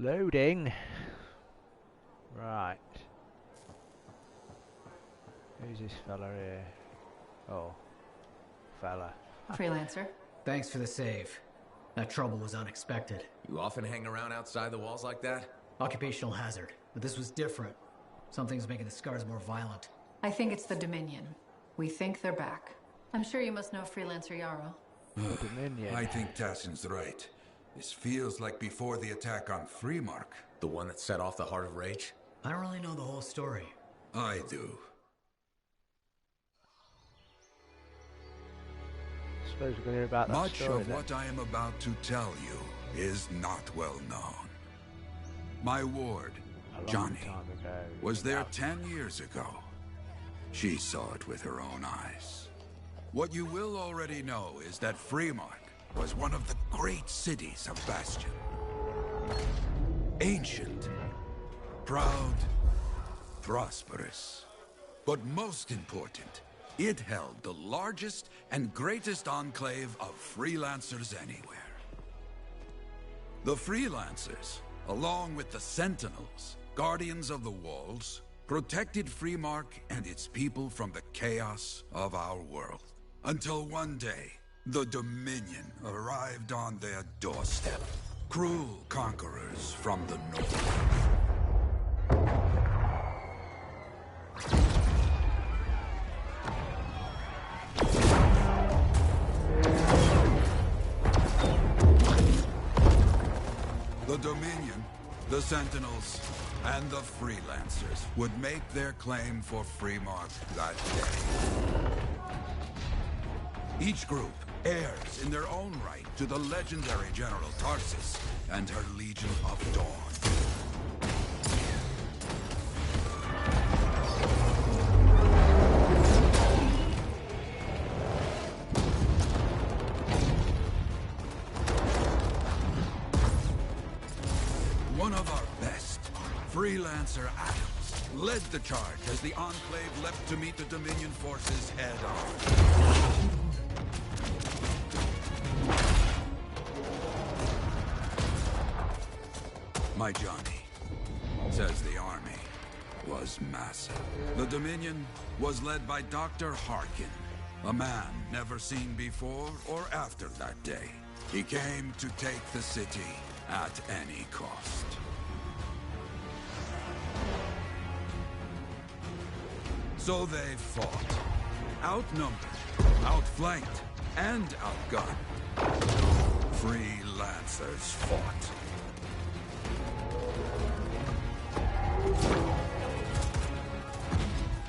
Loading. Right. Who's this fella here? Oh, fella. Freelancer. Thanks for the save. That trouble was unexpected. You often hang around outside the walls like that? Occupational hazard, but this was different. Something's making the scars more violent. I think it's the Dominion. We think they're back. I'm sure you must know Freelancer Yarrow. Dominion. I think Tassin's right. This feels like before the attack on Freemark. The one that set off the Heart of Rage? I don't really know the whole story. I do. Suppose we're going to hear about that Much story, of then. what I am about to tell you is not well known. My ward, Johnny, was there 10 years ago. She saw it with her own eyes. What you will already know is that Freemark was one of the great cities of Bastion. Ancient, proud, prosperous. But most important, it held the largest and greatest enclave of freelancers anywhere. The freelancers, along with the Sentinels, guardians of the walls, protected Freemark and its people from the chaos of our world. Until one day, the Dominion arrived on their doorstep. Cruel conquerors from the north. The Dominion, the Sentinels, and the Freelancers would make their claim for Freemark that day. Each group heirs in their own right to the legendary General Tarsus and her Legion of Dawn. One of our best, Freelancer Adams, led the charge as the Enclave leapt to meet the Dominion forces head-on. My Johnny, says the army, was massive. The Dominion was led by Dr. Harkin, a man never seen before or after that day. He came to take the city at any cost. So they fought. Outnumbered, outflanked, and outgunned. Freelancers fought.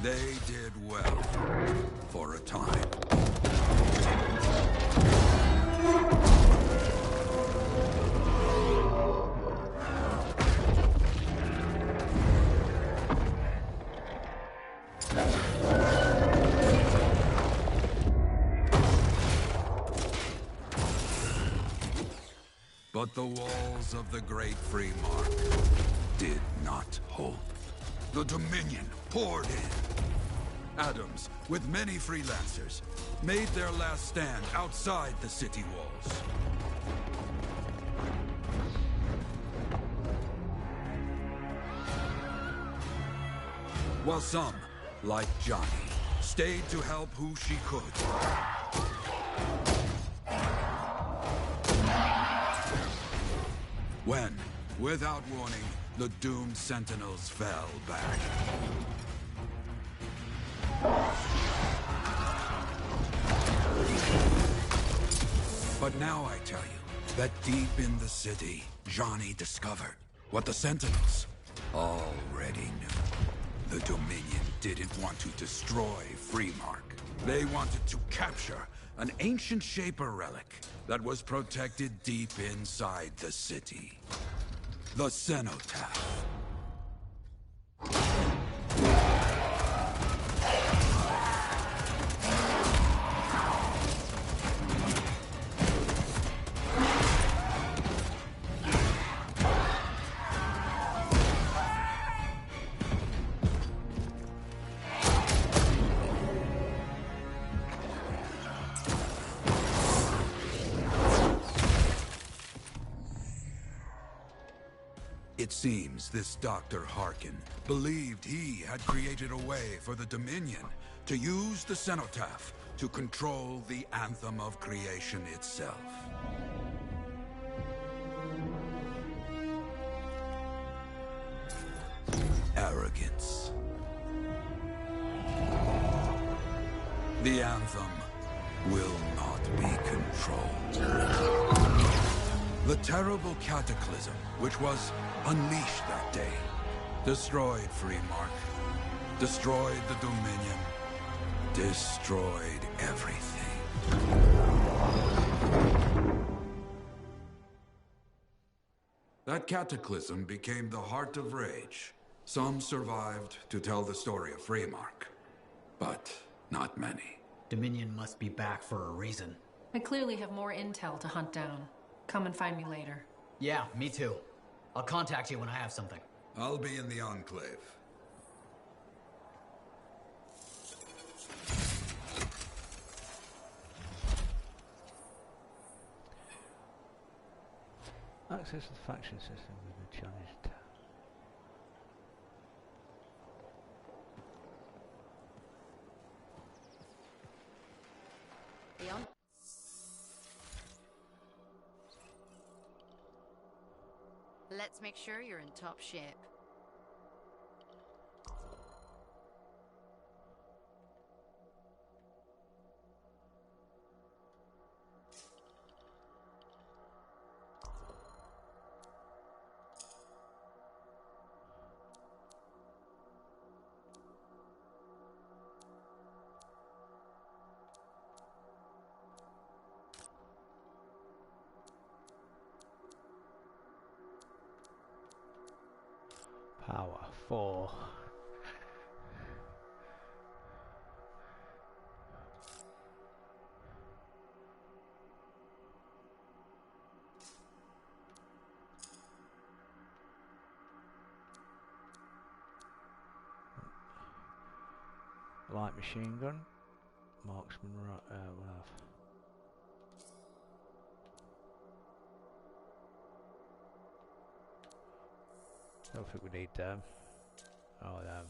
They did well, for a time. But the walls of the Great Freemark did not hold. The Dominion poured in. Adams, with many freelancers, made their last stand outside the city walls. While some, like Johnny, stayed to help who she could. When, without warning, the doomed Sentinels fell back. But now I tell you that deep in the city, Johnny discovered what the Sentinels already knew. The Dominion didn't want to destroy Freemark. They wanted to capture an ancient Shaper relic that was protected deep inside the city. The Cenotaph. It seems this Dr. Harkin believed he had created a way for the Dominion to use the cenotaph to control the Anthem of Creation itself. Arrogance. The Anthem will not be controlled. The terrible cataclysm which was unleashed that day destroyed Freemark, destroyed the Dominion, destroyed everything. That cataclysm became the Heart of Rage. Some survived to tell the story of Freemark, but not many. Dominion must be back for a reason. I clearly have more intel to hunt down. Come and find me later. Yeah, me too. I'll contact you when I have something. I'll be in the Enclave. Access to the faction system with the challenge tab. Leon? Let's make sure you're in top shape. Power 4. Light machine gun, marksman, we'll have. Don't think we need them. Oh, them.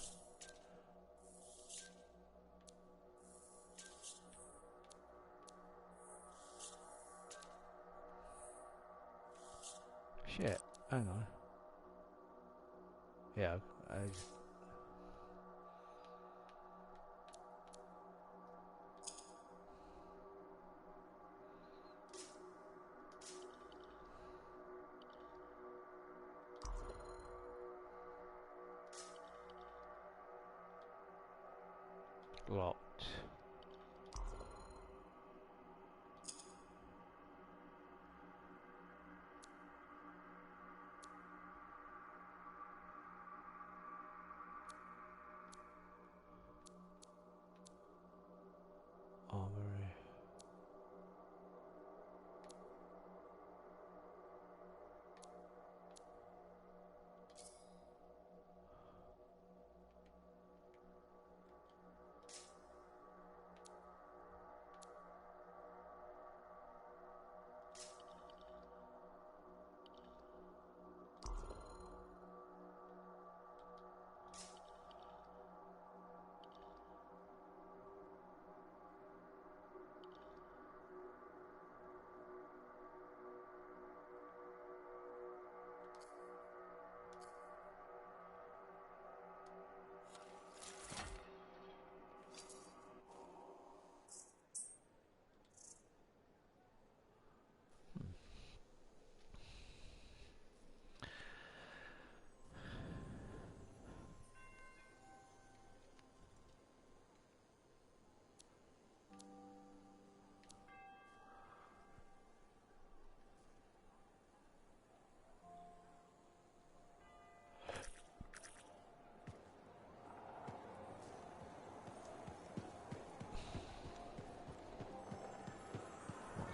Shit, hang on. Yeah, locked. Armory.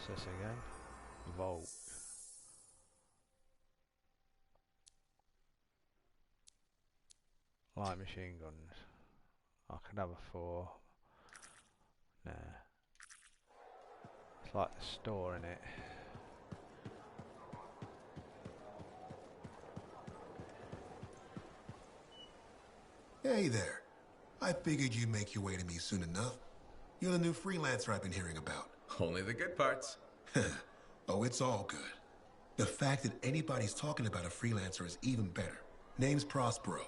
What's this again? Vault. Light machine guns. I could have a 4. Nah. It's like the store in it. Hey there. I figured you'd make your way to me soon enough. You're the new freelancer I've been hearing about. Only the good parts. Oh, it's all good. The fact that anybody's talking about a freelancer is even better. Name's Prospero.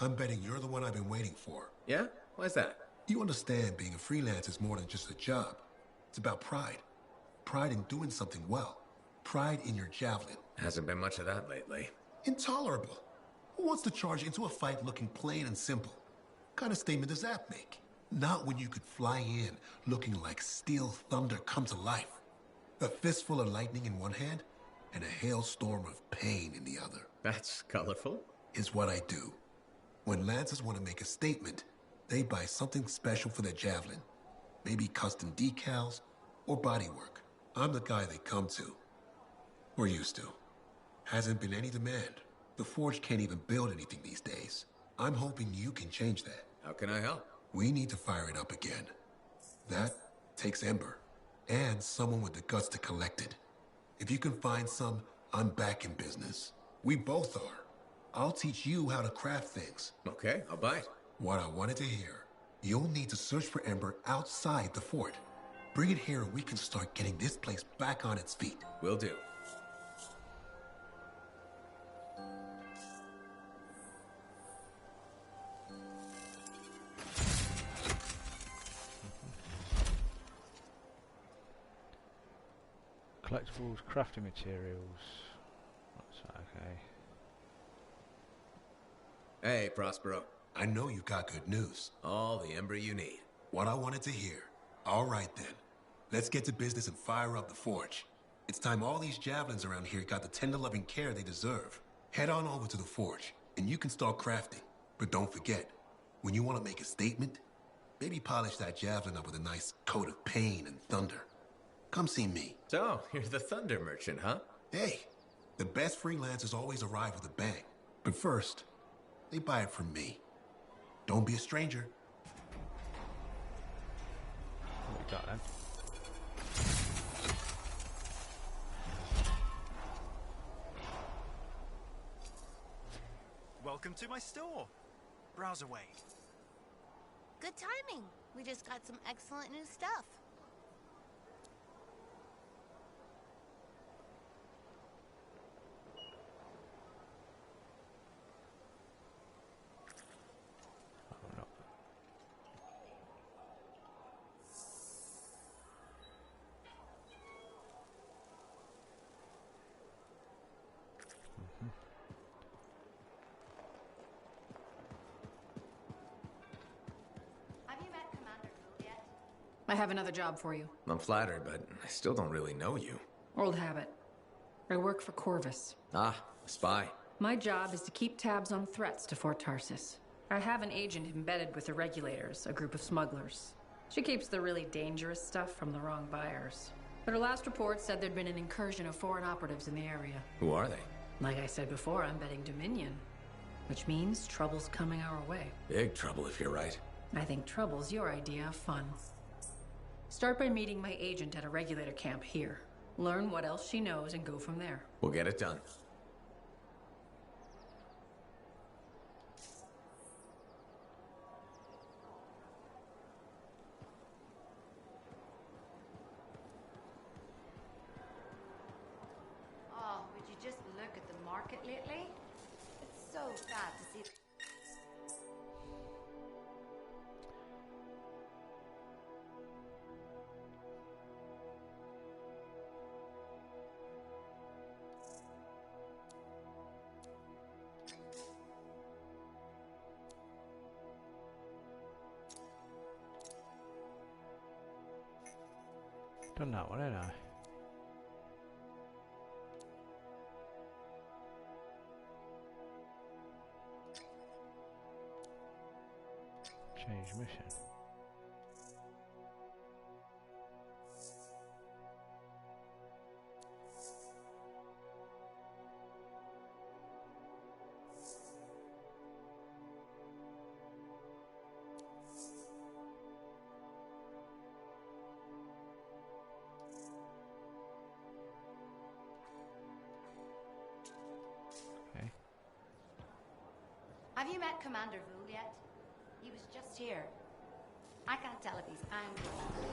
I'm betting you're the one I've been waiting for. Yeah? Why's that? You understand being a freelancer is more than just a job. It's about pride. Pride in doing something well. Pride in your javelin. Hasn't been much of that lately. Intolerable. Who wants to charge into a fight looking plain and simple? What kind of statement does that make? Not when you could fly in looking like steel thunder come to life. A fistful of lightning in one hand and a hailstorm of pain in the other. That's colorful. Is what I do. When Lancers want to make a statement, they buy something special for their javelin. Maybe custom decals or bodywork. I'm the guy they come to. We're used to. Hasn't been any demand. The Forge can't even build anything these days. I'm hoping you can change that. How can I help? We need to fire it up again. That takes Ember. And someone with the guts to collect it. If you can find some, I'm back in business. We both are. I'll teach you how to craft things. Okay, I'll bite. What I wanted to hear. You'll need to search for Ember outside the fort. Bring it here and we can start getting this place back on its feet. Will do. Collectibles, crafting materials. That's okay. Hey, Prospero. I know you got good news. All the Ember you need. What I wanted to hear. All right then. Let's get to business and fire up the Forge. It's time all these javelins around here got the tender loving care they deserve. Head on over to the Forge, and you can start crafting. But don't forget, when you want to make a statement, maybe polish that javelin up with a nice coat of pain and thunder. Come see me. So, you're the Thunder Merchant, huh? Hey, the best freelancers always arrive with a bang. But first, they buy it from me. Don't be a stranger. What we got then? Welcome to my store. Browse away. Good timing. We just got some excellent new stuff. I have another job for you. I'm flattered, but I still don't really know you. Old habit. I work for Corvus. Ah, a spy. My job is to keep tabs on threats to Fort Tarsis. I have an agent embedded with the Regulators, a group of smugglers. She keeps the really dangerous stuff from the wrong buyers. But her last report said there'd been an incursion of foreign operatives in the area. Who are they? Like I said before, I'm betting Dominion. Which means trouble's coming our way. Big trouble if you're right. I think trouble's your idea of fun. Start by meeting my agent at a Regulator camp here. Learn what else she knows and go from there. We'll get it done. Oh, would you just look at the market lately? It's so sad to see. Done that one, ain't I? Change mission. Have you met Commander Vul yet? He was just here. I can't tell if he's angry or not.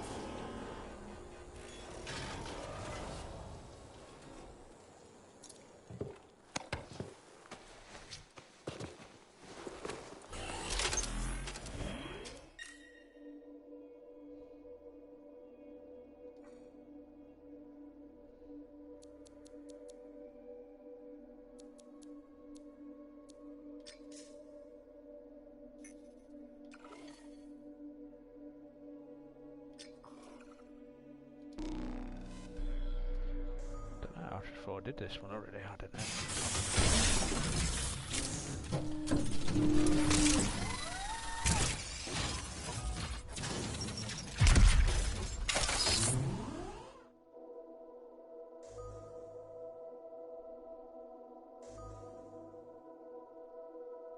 I did this one already, I don't know.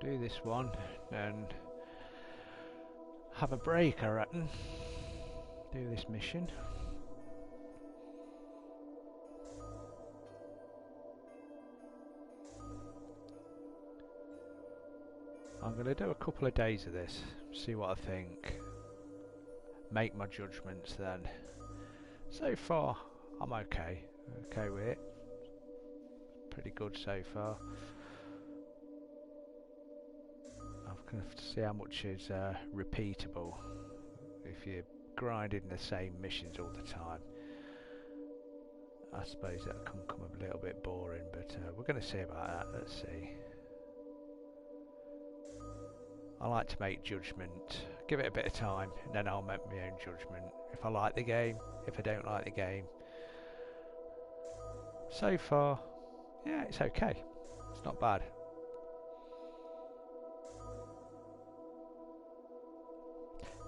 Do this one and have a break, I reckon. Do this mission. I'm going to do a couple of days of this, see what I think, make my judgments then. So far, I'm okay with it. Pretty good so far. I'm going to have to see how much is repeatable if you're grinding the same missions all the time. I suppose that can come a little bit boring, but we're going to see about that. Let's see. I like to make judgment, give it a bit of time, and then I'll make my own judgment. If I like the game, if I don't like the game. So far, yeah, it's okay. It's not bad.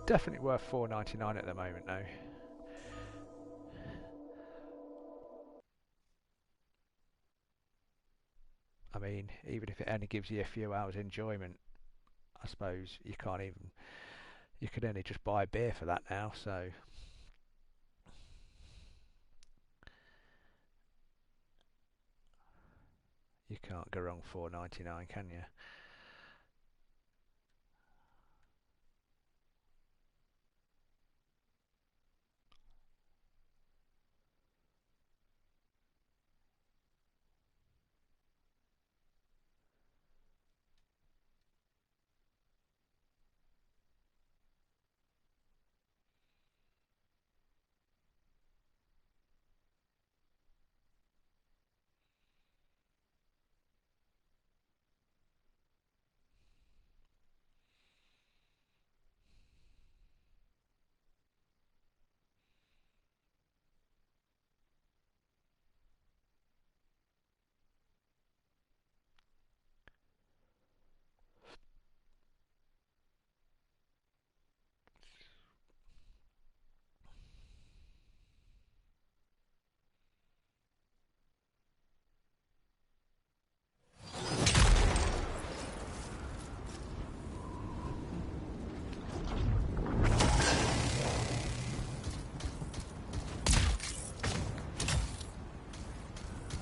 Definitely worth $4.99 at the moment though. I mean, even if it only gives you a few hours enjoyment, I suppose you can't even, you could only just buy a beer for that now, so you can't go wrong $4.99, can you?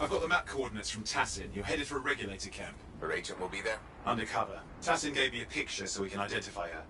I've got the map coordinates from Tassin. You're headed for a regulator camp. Her agent will be there? Undercover. Tassin gave me a picture so we can identify her.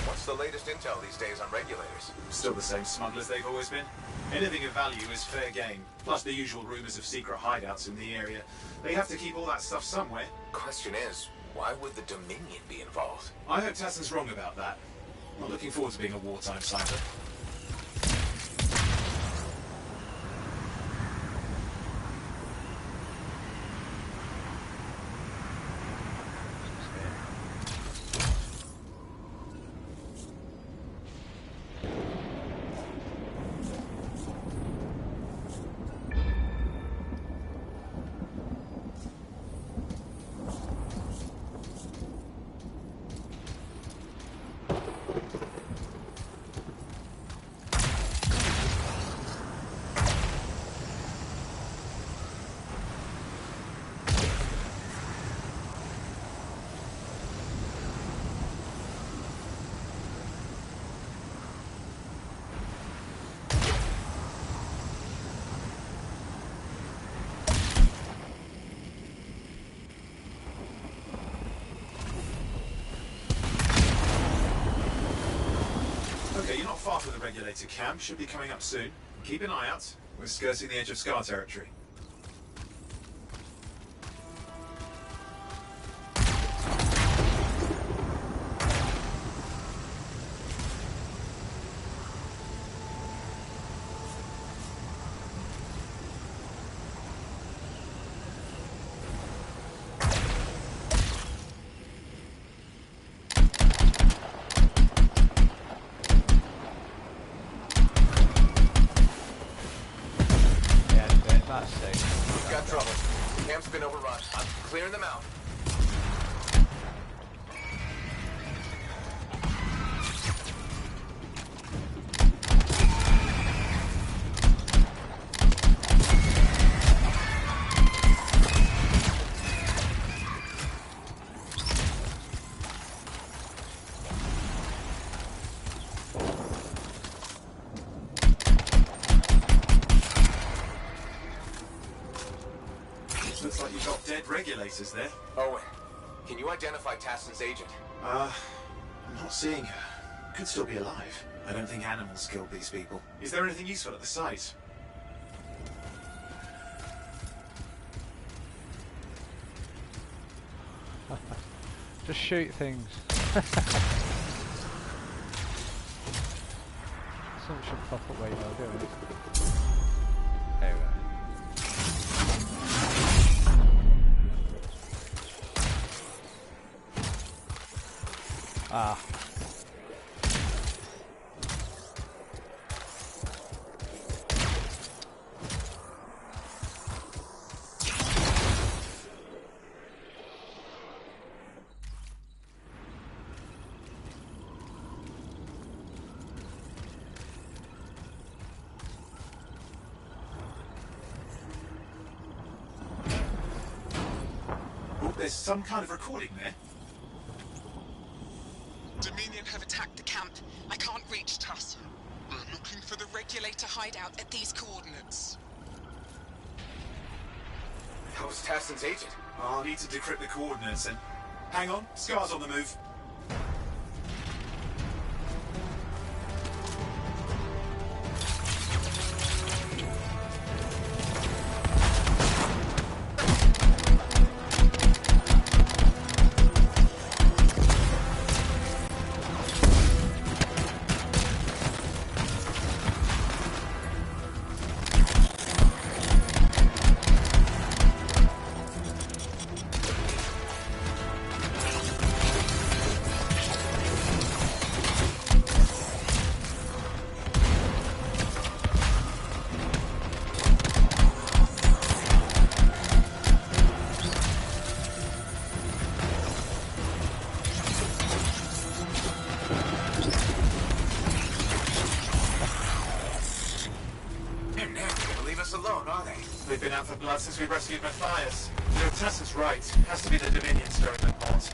What's the latest intel these days on regulators? Still the same smugglers they've always been. Anything of value is fair game. Plus the usual rumors of secret hideouts in the area. They have to keep all that stuff somewhere. Question is, why would the Dominion be involved? I hope Tassin's wrong about that. Not looking forward to being a wartime sniper. Okay, you're not far from the regulator camp. Should be coming up soon. Keep an eye out. We're skirting the edge of Scar territory. We've got trouble. Camp's been overrun. I'm clearing them out. Looks like you've got dead regulators there. Owen, can you identify Tassin's agent? I'm not seeing her. Could still be alive. I don't think animals killed these people. Is there anything useful at the site? Just shoot things. Something should pop up where you are doing it. There we go. Ah. Oh, there's some kind of recording there. Dominion have attacked the camp. I can't reach Tassin. We're looking for the regulator hideout at these coordinates. That was Tassin's agent. I'll need to decrypt the coordinates and... Hang on, Scar's on the move. Alone, are they? They've been out for blood since we rescued Matthias. You know, Tassin's right. Has to be the Dominion stirring the pot.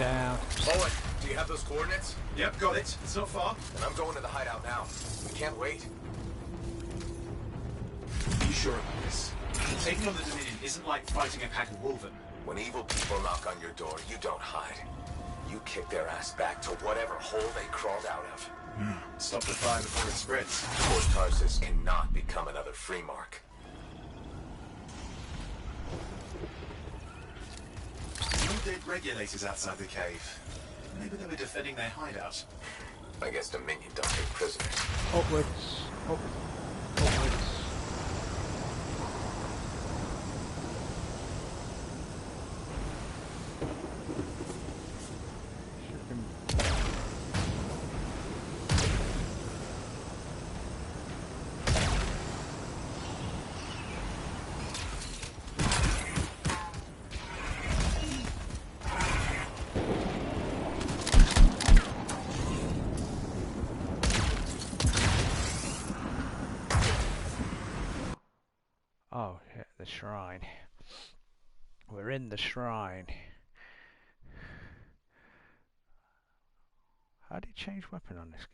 down. Owen, do you have those coordinates? Yep, got it. It's not far. And I'm going to the hideout now. We can't wait. Are you sure about this? Taking on the Dominion isn't like fighting a pack of wolven. When evil people knock on your door, you don't hide. You kick their ass back to whatever hole they crawled out of. Stop the fire before it spreads. Fort Tarsus cannot become another free mark. No dead regulators outside the cave. Maybe they were defending their hideout. I guess Dominion don't take prisoners. Upwards. Upwards. Oh, yeah, the shrine. We're in the shrine. How do you change weapon on this game?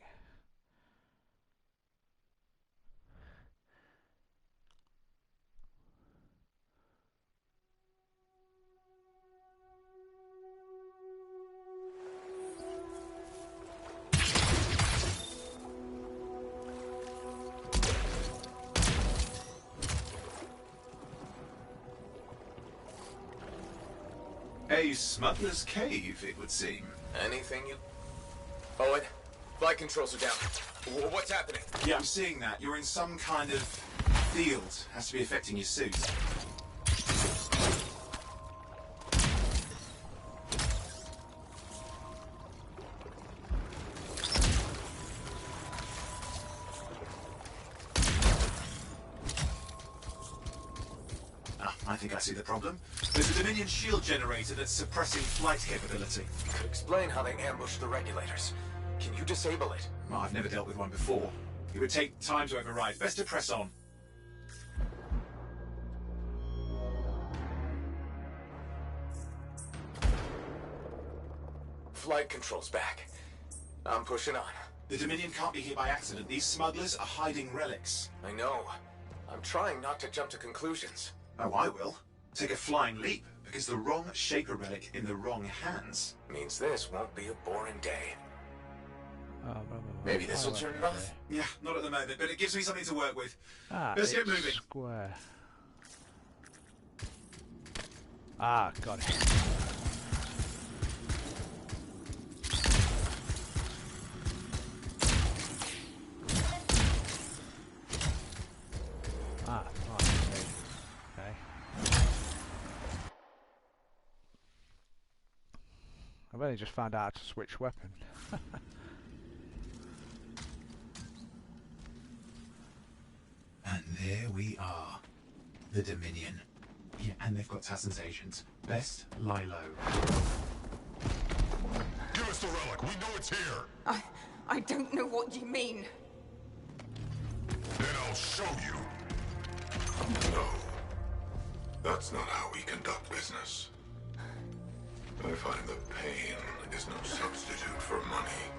A smuggler's cave, it would seem. Anything you... Owen, flight controls are down. What's happening? Yeah, I'm seeing that. You're in some kind of field. Has to be affecting your suit. I think I see the problem. There's a Dominion shield generator that's suppressing flight capability. Could explain how they ambushed the regulators. Can you disable it? Well, I've never dealt with one before. It would take time to override. Best to press on. Flight control's back. I'm pushing on. The Dominion can't be here by accident. These smugglers are hiding relics. I know. I'm trying not to jump to conclusions. Oh, I will. Take a flying leap, because the wrong Shaper relic in the wrong hands means this won't be a boring day. Maybe this will turn it off. Yeah, not at the moment, but it gives me something to work with. Let's get moving. Square. Ah, got it. Ah, right. Okay. I've only just found out how to switch weapon. And there we are. The Dominion. Yeah, and they've got Tassin's agents. Best lie low. Give us the relic. We know it's here. I don't know what you mean. Then I'll show you. No. That's not how we conduct business. I find that pain is no substitute for money.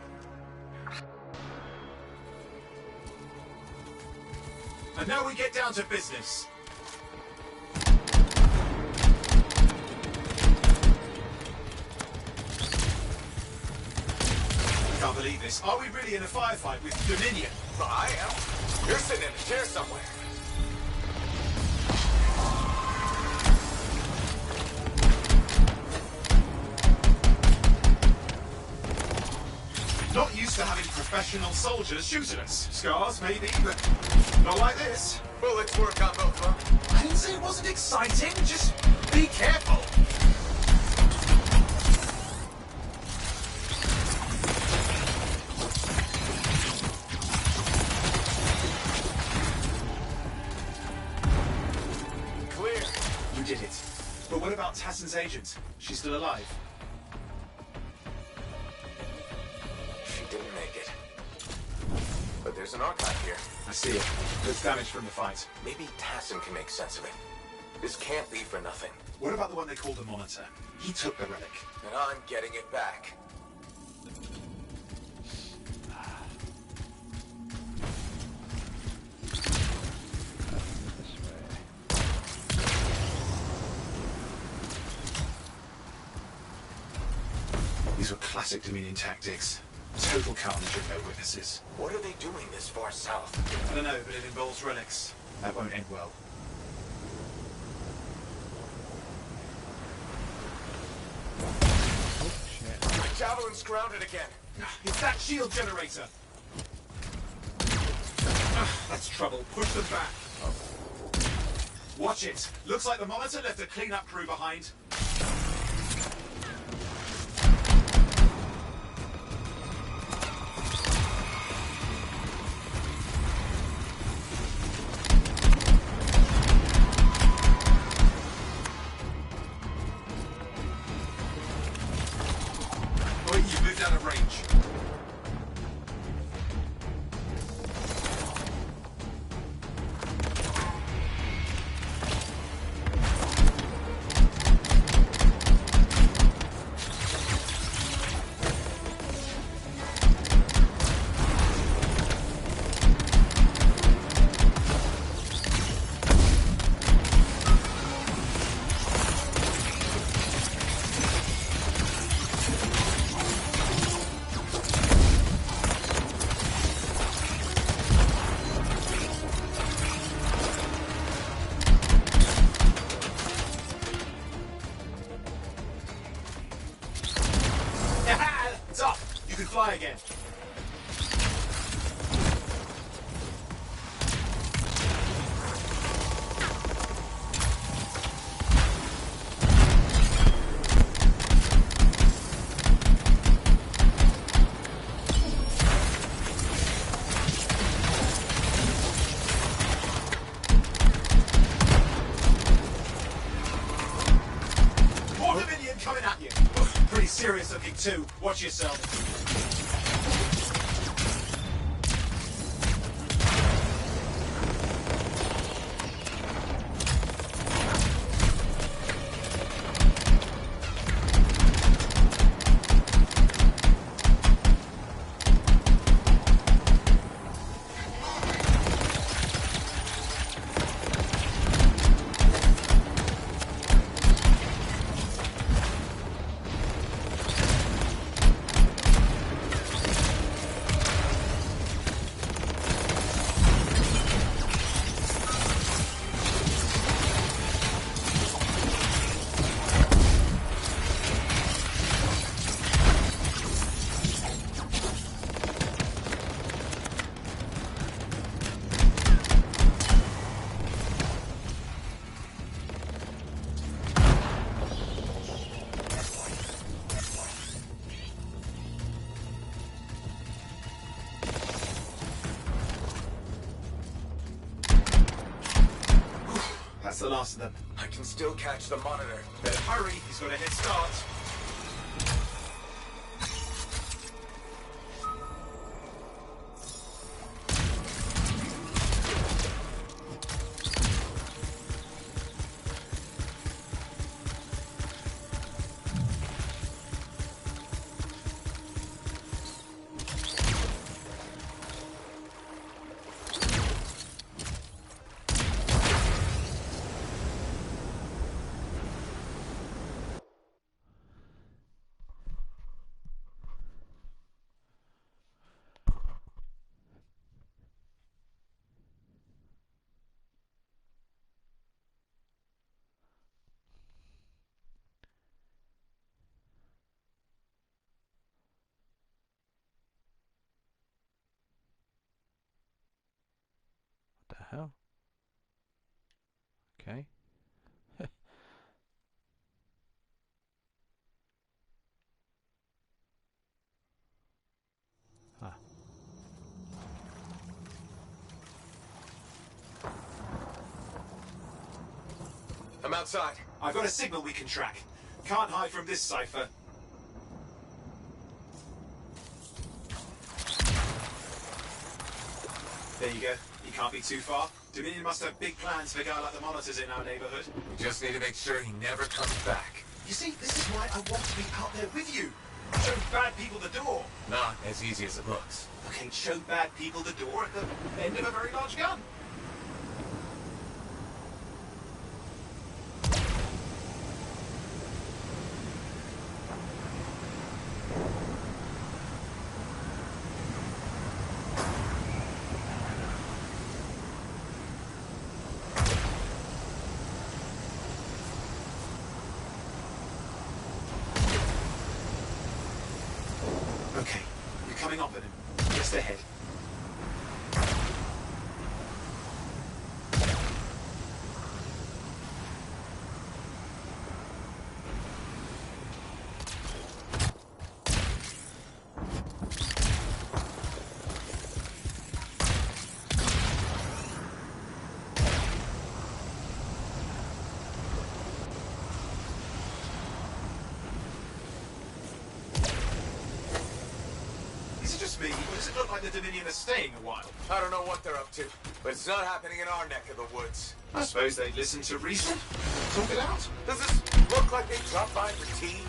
And now we get down to business. I can't believe this. Are we really in a firefight with Dominion? I am. You're sitting in a chair somewhere. Not used to having professional soldiers shoot at us. Scars, maybe, but not like this. Bullets work on both of them. I didn't say it wasn't exciting. Just be careful. Clear. You did it. But what about Tassin's agent? She's still alive? She didn't make it. But there's an archive here. I see it. There's damage from the fight. Maybe Tassin can make sense of it. This can't be for nothing. What about the one they call the Monitor? He took the relic. And I'm getting it back. These were classic Dominion tactics. Total carnage and no witnesses. What are they doing this far south? I don't know, but it involves relics. That won't end well. Oh, shit. My javelin's grounded again. It's that shield generator. That's trouble. Push them back. Watch it. Looks like the monitor left a cleanup crew behind. You've moved out of range. Fly again. More Dominion coming at you. Pretty serious looking too. Watch yourself. That's the last of them. I can still catch the monitor. Better hurry, he's got a head start. What the hell? Okay. Ah. I'm outside. I've got a signal we can track. Can't hide from this cipher. There you go. You can't be too far. Dominion must have big plans for a guy like the monitors in our neighborhood. We just need to make sure he never comes back. You see, this is why I want to be out there with you. Show bad people the door. Not as easy as it looks. Okay, show bad people the door at the end of a very large gun. Okay, you're coming up at him. Just ahead. Is it just me, or does it look like the Dominion are staying a while? I don't know what they're up to, but it's not happening in our neck of the woods. I suppose they listen to reason. Talk it out. Does this look like they dropped by for tea?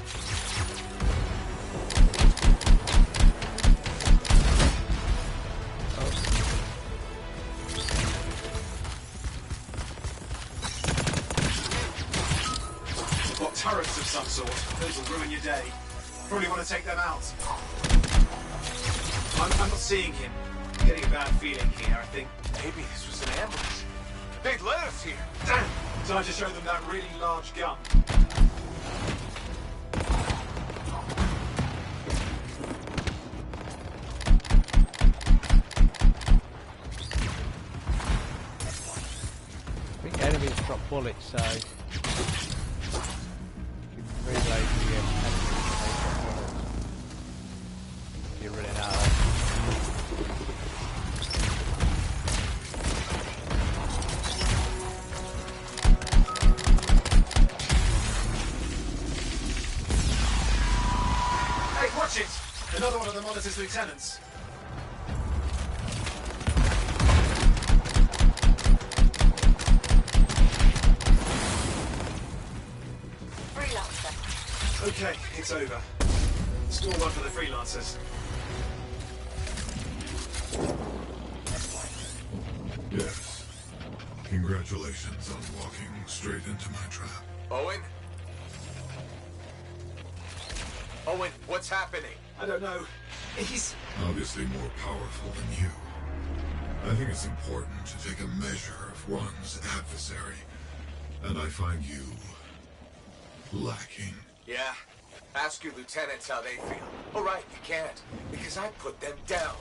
They've got turrets of some sort. Those will ruin your day. Probably want to take them out. I'm not seeing him. I'm getting a bad feeling here, I think. Maybe this was an ambush. They'd let us here. Damn! Time to show them that really large gun. I think enemies drop bullets, so you can reload the enemies when they drop bullets. If you're running out of Hey, watch it! Another one of the Monitor's lieutenants. Okay, it's over. Score one for the freelancers. Yes. Congratulations on walking straight into my trap. Owen? Owen, what's happening? I don't know. He's Obviously more powerful than you. I think it's important to take a measure of one's adversary. And I find you lacking. Yeah? Ask your lieutenants how they feel. Oh, right, you can't, because I put them down.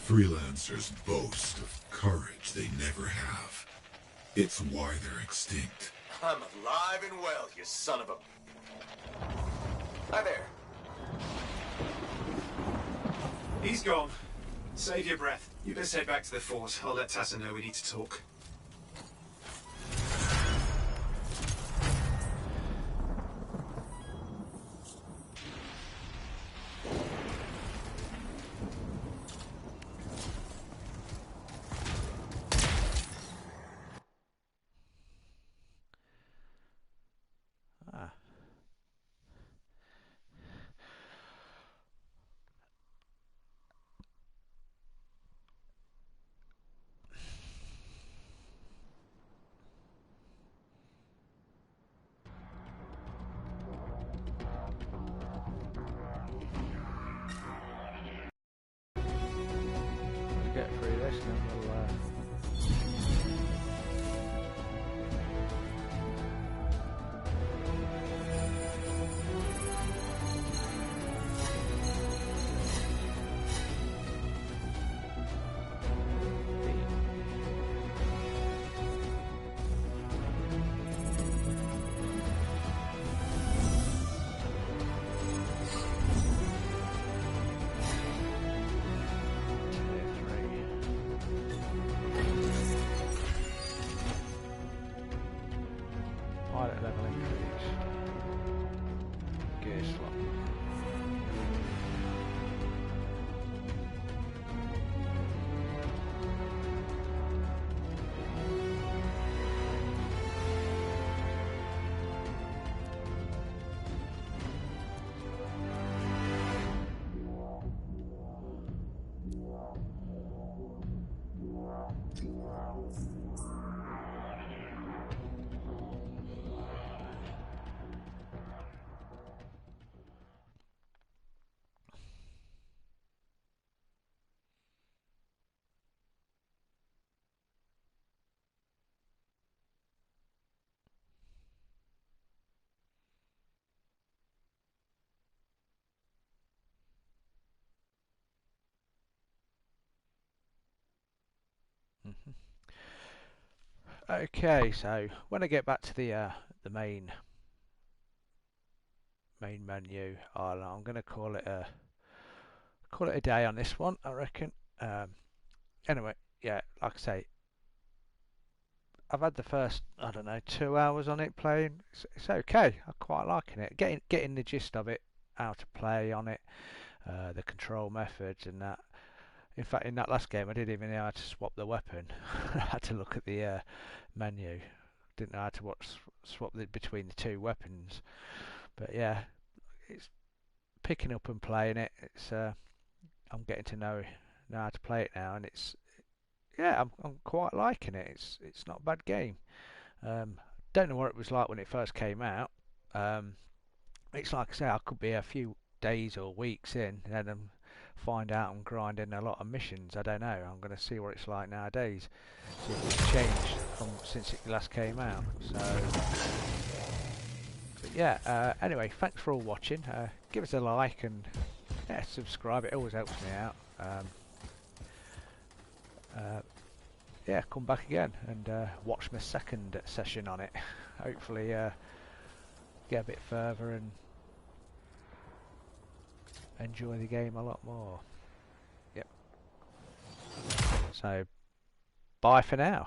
Freelancers boast of courage they never have. It's why they're extinct. I'm alive and well, you son of a... Hi there. He's gone. Save your breath. You best head back to the fort. I'll let Tassa know we need to talk. get through this and then we'll Okay, so when I get back to the main menu, I'm going to call it a day on this one, I reckon. Anyway, yeah, like I say, I've had the first, I don't know, 2 hours on it playing. It's okay. I'm quite liking it. Getting the gist of it, how to play on it, the control methods and that. In fact, in that last game, I didn't even know how to swap the weapon. I had to look at the menu. Didn't know how to swap between the two weapons. But yeah, it's picking up and playing it. It's I'm getting to know how to play it now, and yeah, I'm quite liking it. It's not a bad game. Don't know what it was like when it first came out. It's like I say, I could be a few days or weeks in, and then find out I'm grinding a lot of missions. I don't know. I'm going to see what it's like nowadays. See if it's changed from since it last came out. So, but yeah. Anyway, thanks for all watching. Give us a like and yeah, subscribe. It always helps me out. Yeah, come back again and watch my second session on it. Hopefully get a bit further and enjoy the game a lot more. Yep. So, bye for now.